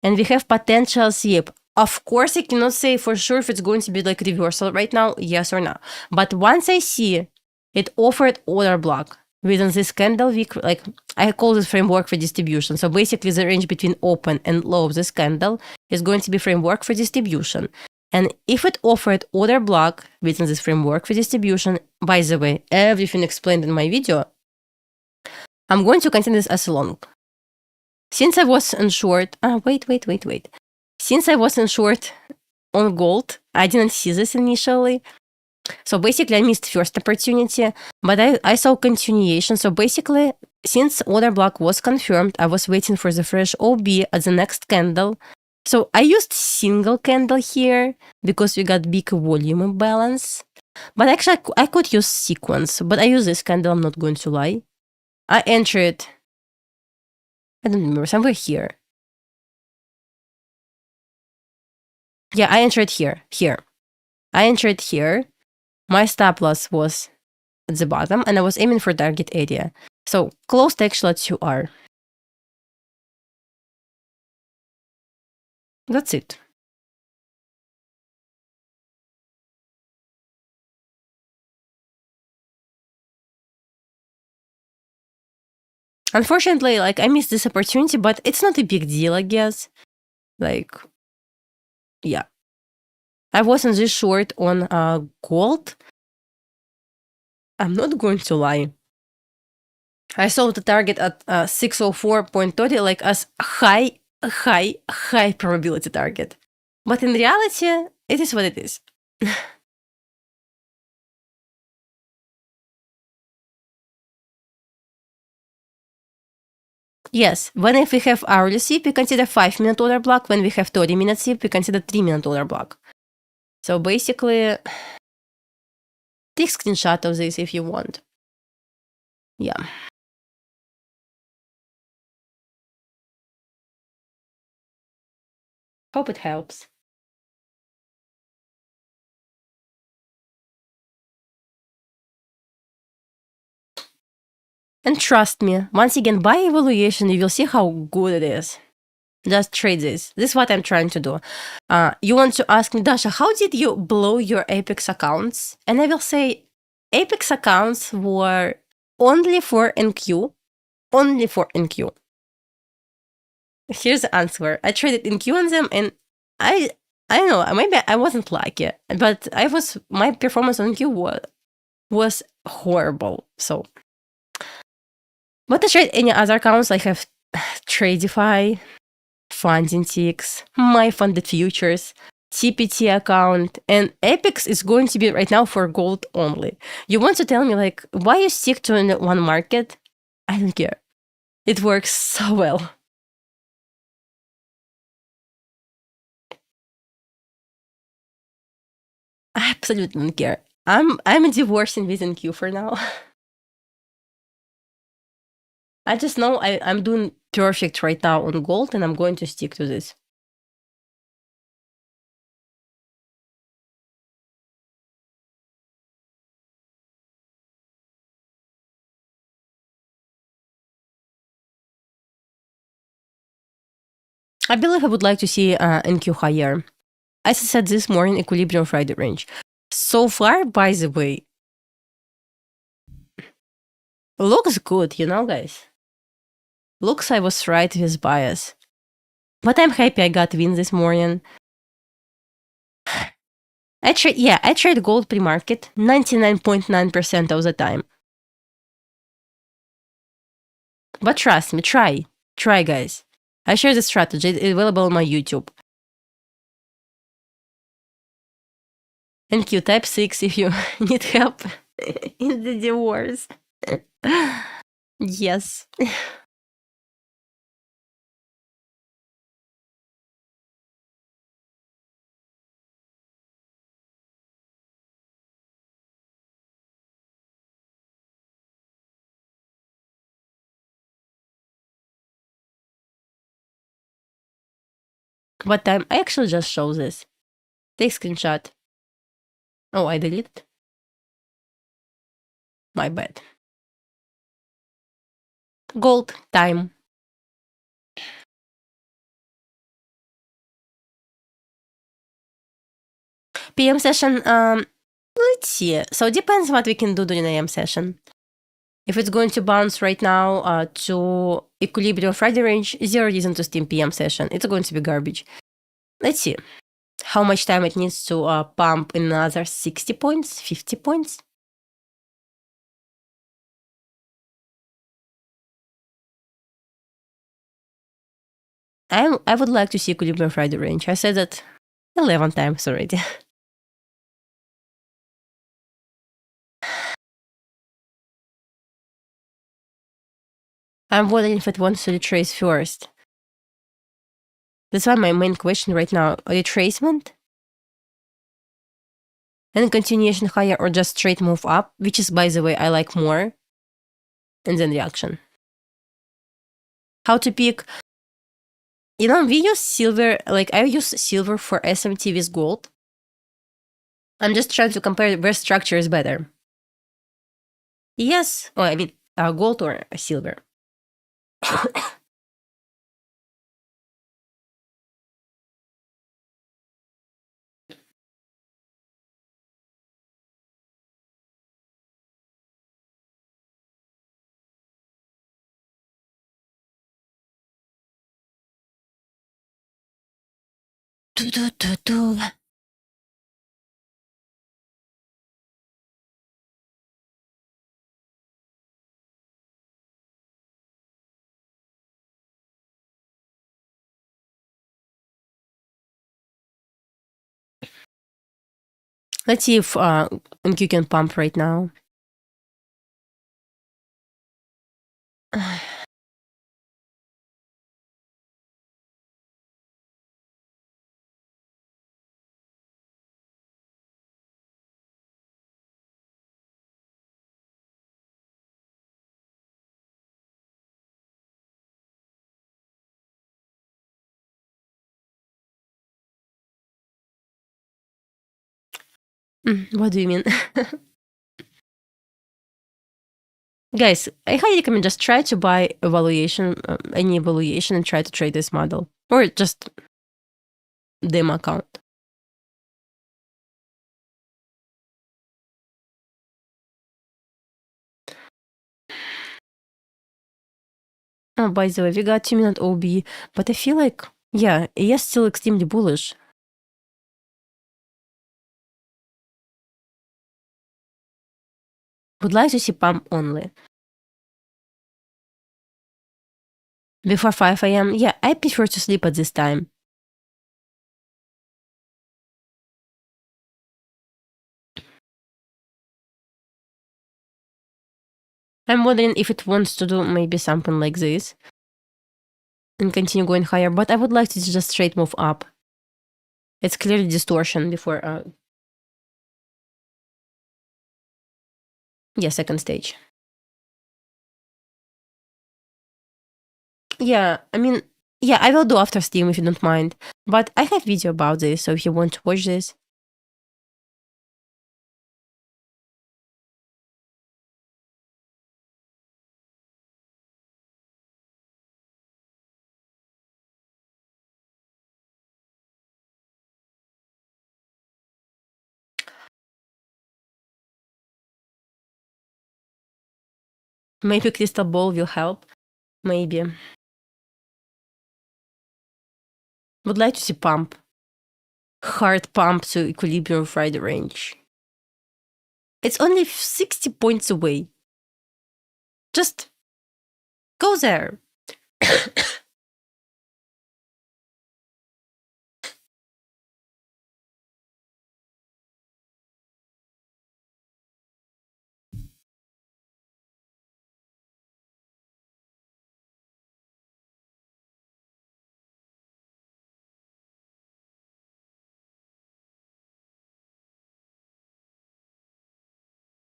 And we have potential sweep. Of course, I cannot say for sure if it's going to be like reversal right now, yes or no. But once I see it offered order block within this candle week, like I call this framework for distribution. So basically the range between open and low of this candle is going to be framework for distribution. And if it offered order block within this framework for distribution, by the way, everything explained in my video, I'm going to consider this as a long. Since I was in short, wait. Since I was in short on gold, I didn't see this initially. So basically I missed first opportunity, but I saw continuation. So basically, since order block was confirmed, I was waiting for the fresh OB at the next candle. So I used single candle here because we got big volume imbalance. But actually I could use sequence, but I use this candle, I'm not going to lie. I entered, I don't remember, somewhere here. Yeah, I entered here. I entered here. My stop loss was at the bottom, and I was aiming for target area. So closed actually at 2R. That's it. Unfortunately, like, I missed this opportunity, but it's not a big deal, I guess. Like, yeah. I wasn't this short on gold. I'm not going to lie. I saw the target at 604.30 like as high probability target. But in reality, it is what it is. Yes, when if we have hourly sweep, we consider 5-minute order block. When we have 30-minute sweep, we consider 3-minute order block. So basically, take screenshot of this if you want. Yeah. Hope it helps. And trust me, once again, by evaluation, you will see how good it is. Just trade this. This is what I'm trying to do. You want to ask me, Dasha, how did you blow your Apex accounts? And I will say, Apex accounts were only for NQ. Only for NQ. Here's the answer. I traded NQ on them, and I don't know, maybe I wasn't lucky, but my performance on NQ was horrible. So, but to trade any other accounts, I have TradingView, Funding Ticks, my funded futures. TPT account, and Apex is going to be right now for gold only. You want to tell me, like, why you stick to one market? I don't care. It works so well. I absolutely don't care. I'm divorcing with NQ for now. I just know I'm doing perfect right now on gold, and I'm going to stick to this. I believe I would like to see NQ higher. As I said this morning, equilibrium Friday range. So far, by the way, looks good, you know, guys. Looks I was right with bias. But I'm happy I got win this morning. I trade gold pre-market 99.9% of the time. But trust me, try, guys. I share the strategy. It's available on my YouTube. NQ type 6 if you need help in the divorce. Yes. What time? I actually just show this. Take screenshot. Oh, I deleted. My bad. Gold time. PM session. Let's see. So it depends what we can do during AM session. If it's going to bounce right now to equilibrium Friday range, zero reason to steam PM session. It's going to be garbage. Let's see how much time it needs to pump another 60 points, 50 points. I would like to see equilibrium Friday range. I said that 11 times already. I'm wondering if it wants to retrace first. That's why my main question right now, retracement? And continuation higher or just straight move up, which is, by the way, I like more. And then reaction. How to pick? You know, we use silver, like I use silver for SMT with gold. I'm just trying to compare where structure is better. Yes. Oh, I mean, gold or silver. Let's see if NQ can pump right now. What do you mean? Guys, I highly recommend just try to buy evaluation, any evaluation, and try to trade this model. Or just demo account. Oh, by the way, we got 2-minute OB, but I feel like, yeah, ES still extremely bullish. Would like to see pump only. Before 5 a.m., yeah, I prefer to sleep at this time. I'm wondering if it wants to do maybe something like this and continue going higher, but I would like to just straight move up. It's clearly distortion before, yeah, second stage. Yeah, I mean, yeah, I will do after Steam if you don't mind, but I have video about this, so if you want to watch this. Maybe crystal ball will help. Maybe. Would like to see pump. Hard pump to equilibrium Friday range. It's only 60 points away. Just go there.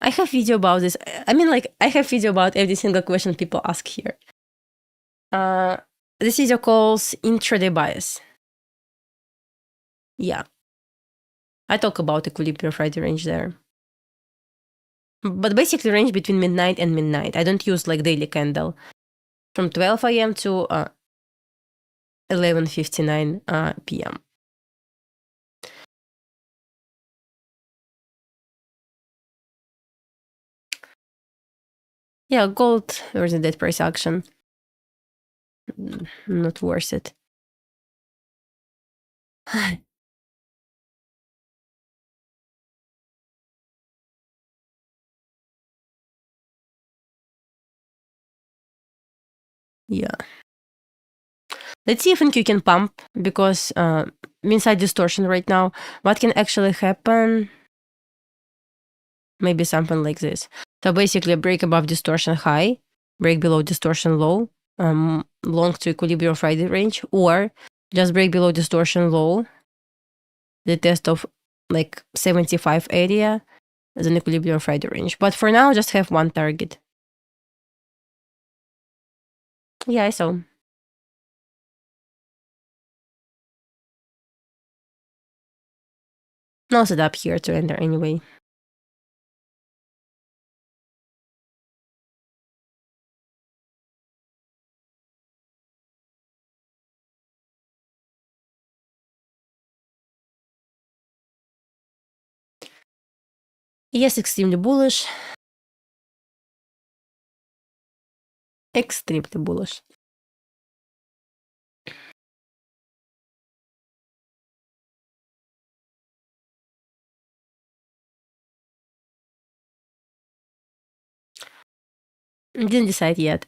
I have video about this. I mean, like, I have video about every single question people ask here. This video calls intraday bias. Yeah. I talk about equilibrium Friday range there. But basically range between midnight and midnight. I don't use like daily candle. From 12 a.m. to 11:59 p.m. Yeah, gold or the dead price action. Not worth it. Yeah. Let's see if NQ can pump, because inside distortion right now. What can actually happen? Maybe something like this. So basically break above distortion high, break below distortion low, long to equilibrium Friday range, or just break below distortion low, the test of like 75 area, as an equilibrium Friday range. But for now, just have one target. Yeah, I saw. No setup here to enter anyway. Yes, extremely bullish. Extremely bullish. Didn't decide yet.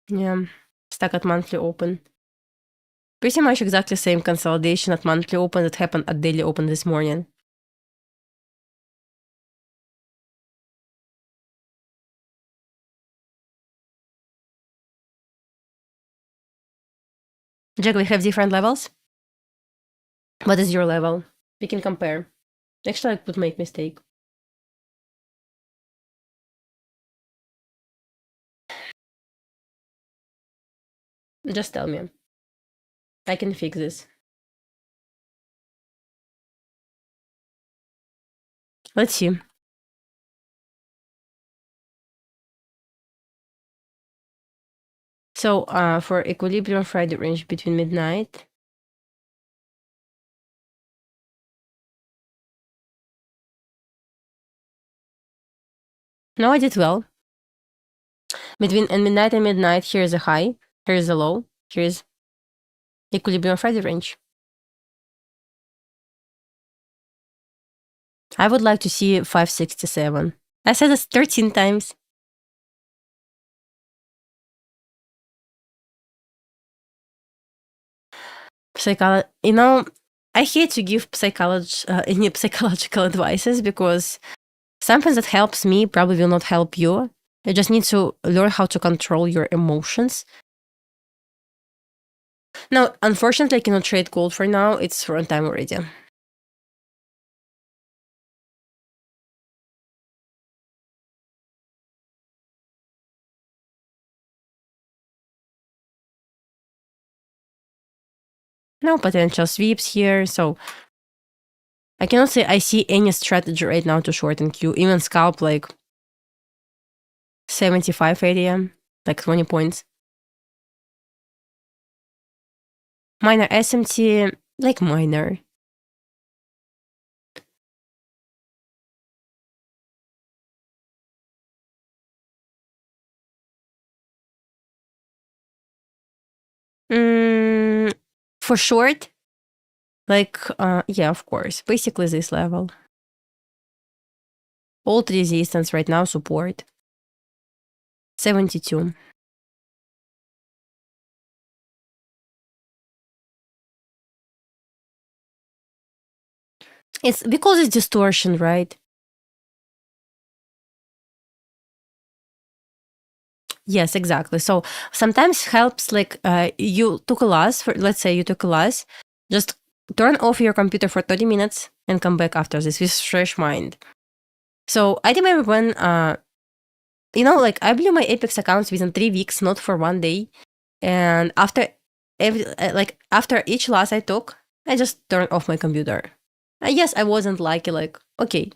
Yeah, stuck at monthly open. Pretty much exactly same consolidation at monthly open that happened at daily open this morning. Jack, we have different levels. What is your level? We can compare. Actually, I could make mistake. Just tell me. I can fix this. Let's see. So for equilibrium Friday range between midnight. No, I did well. Between midnight and midnight, here is a high. Here's the low. Here's equilibrium Friday range. I would like to see 567. I said this 13 times. I hate to give any psychological advices because something that helps me probably will not help you. You just need to learn how to control your emotions. Now, unfortunately, I cannot trade gold for now. It's run time already. No potential sweeps here, so I cannot say I see any strategy right now to shorten Q. Even scalp like 75 ADM, like 20 points. Minor SMT, like minor. For short, yeah, of course. Basically this level. Old resistance right now, support. 72. It's because it's distortion, right? Yes, exactly. So sometimes helps like you took a loss, let's say you took a loss, just turn off your computer for 30 minutes and come back after this with fresh mind. So I remember when, I blew my Apex accounts within 3 weeks, not for one day. And after after each loss I took, I just turned off my computer. Yes, I wasn't lucky, okay.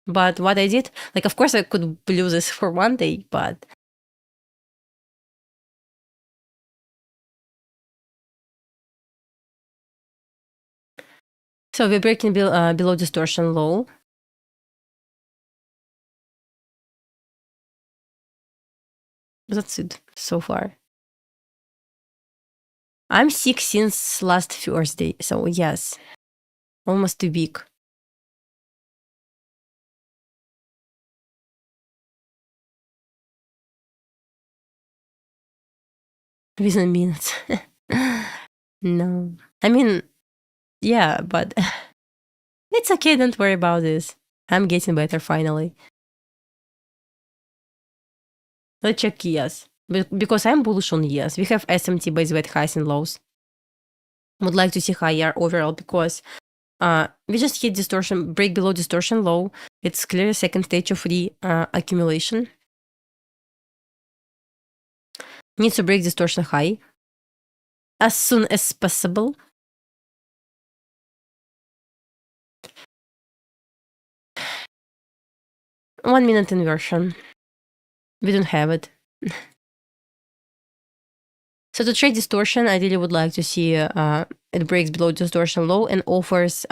But what I did, of course I could blow this for one day, but so we're breaking below distortion low. That's it so far. I'm sick since last Thursday, so yes, almost a week. Within minutes. No. I mean, yeah, but it's okay, don't worry about this. I'm getting better finally. Let's check ES. Because I'm bullish on ES. We have SMT base weight highs and lows. Would like to see higher overall because we just hit distortion, break below distortion low. It's clearly second stage of accumulation. Needs to break distortion high as soon as possible. One minute inversion. We don't have it. So to trade distortion, I really would like to see it breaks below distortion low and offers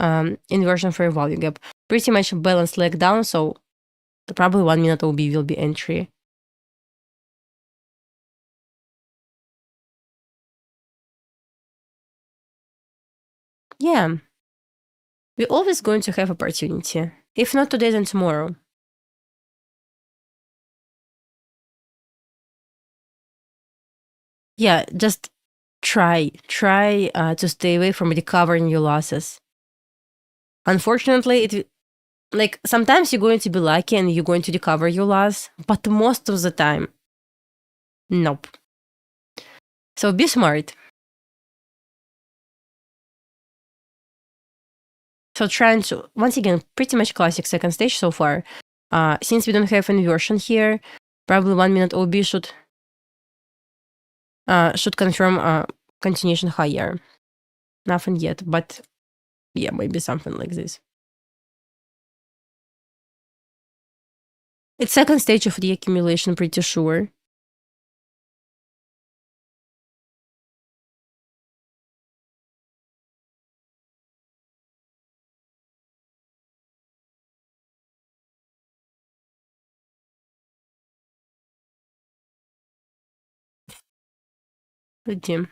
inversion fair value gap. Pretty much balanced leg down, so probably 1 minute OB will be entry. Yeah. We're always going to have opportunity. If not today, then tomorrow. Yeah, just try to stay away from recovering your losses. Unfortunately, sometimes you're going to be lucky and you're going to recover your loss, but most of the time, nope. So be smart. So trying to, once again, pretty much classic second stage so far. Since we don't have inversion here, probably 1 minute OB should confirm continuation higher. Nothing yet, but yeah, maybe something like this. It's second stage of the accumulation, pretty sure. Good team.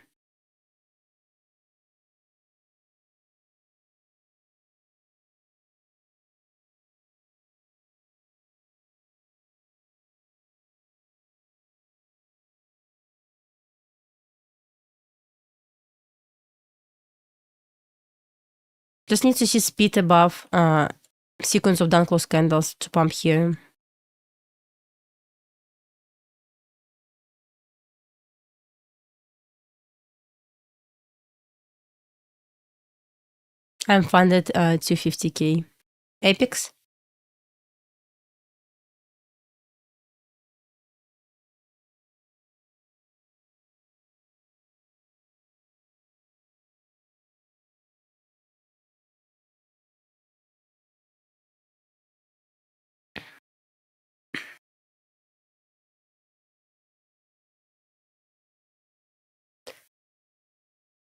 Just need to see speed above sequence of down close candles to pump here. I'm funded 250K. Apex?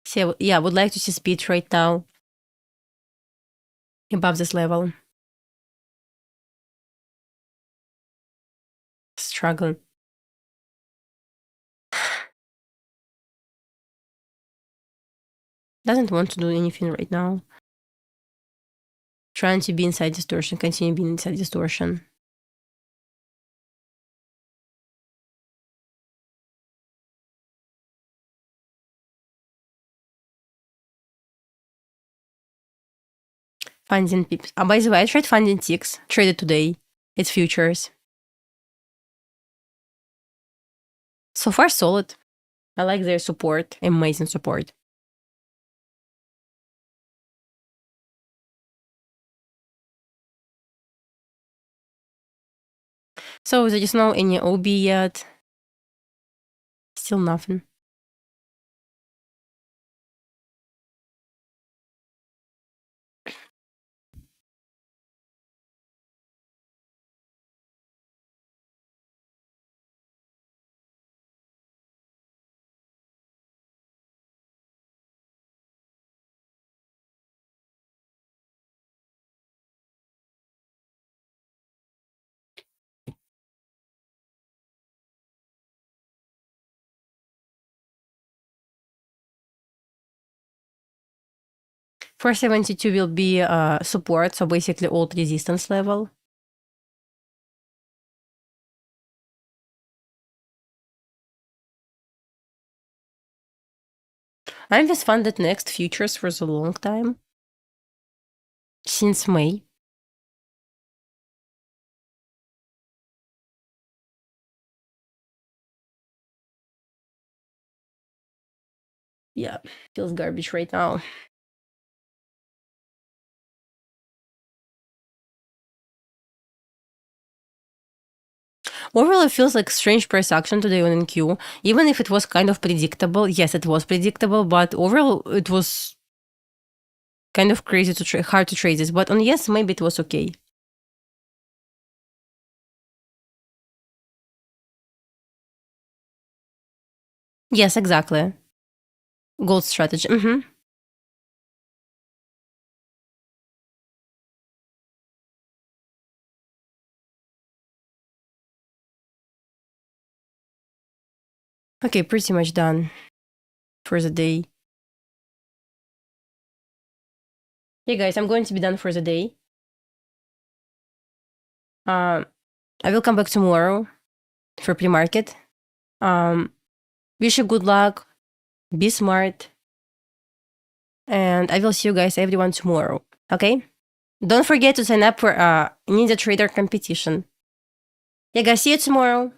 So yeah, would like to see speed right now above this level. Struggling. Doesn't want to do anything right now. Trying to be inside distortion, continue being inside distortion. Finding pips. By the way, I tried finding ticks. Traded today. It's futures. So far, solid. I like their support. Amazing support. So there is no any OB yet. Still nothing. For 72 will be support, so basically old resistance level. I'm with funded next futures for a long time. Since May. Yeah, feels garbage right now. Overall, it feels like strange price action today on NQ. Even if it was kind of predictable, yes, it was predictable, but overall, it was kind of crazy to hard to trade this. But on yes, maybe it was okay. Yes, exactly. Gold strategy. Okay, pretty much done for the day. Hey guys, I'm going to be done for the day. I will come back tomorrow for pre-market. Wish you good luck. Be smart. And I will see you guys, everyone, tomorrow. Okay? Don't forget to sign up for Ninja Trader competition. Yeah, guys, see you tomorrow.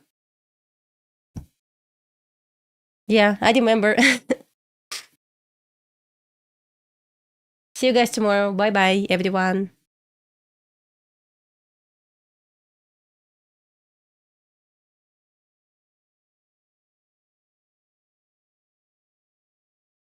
Yeah, I remember. See you guys tomorrow. Bye bye, everyone.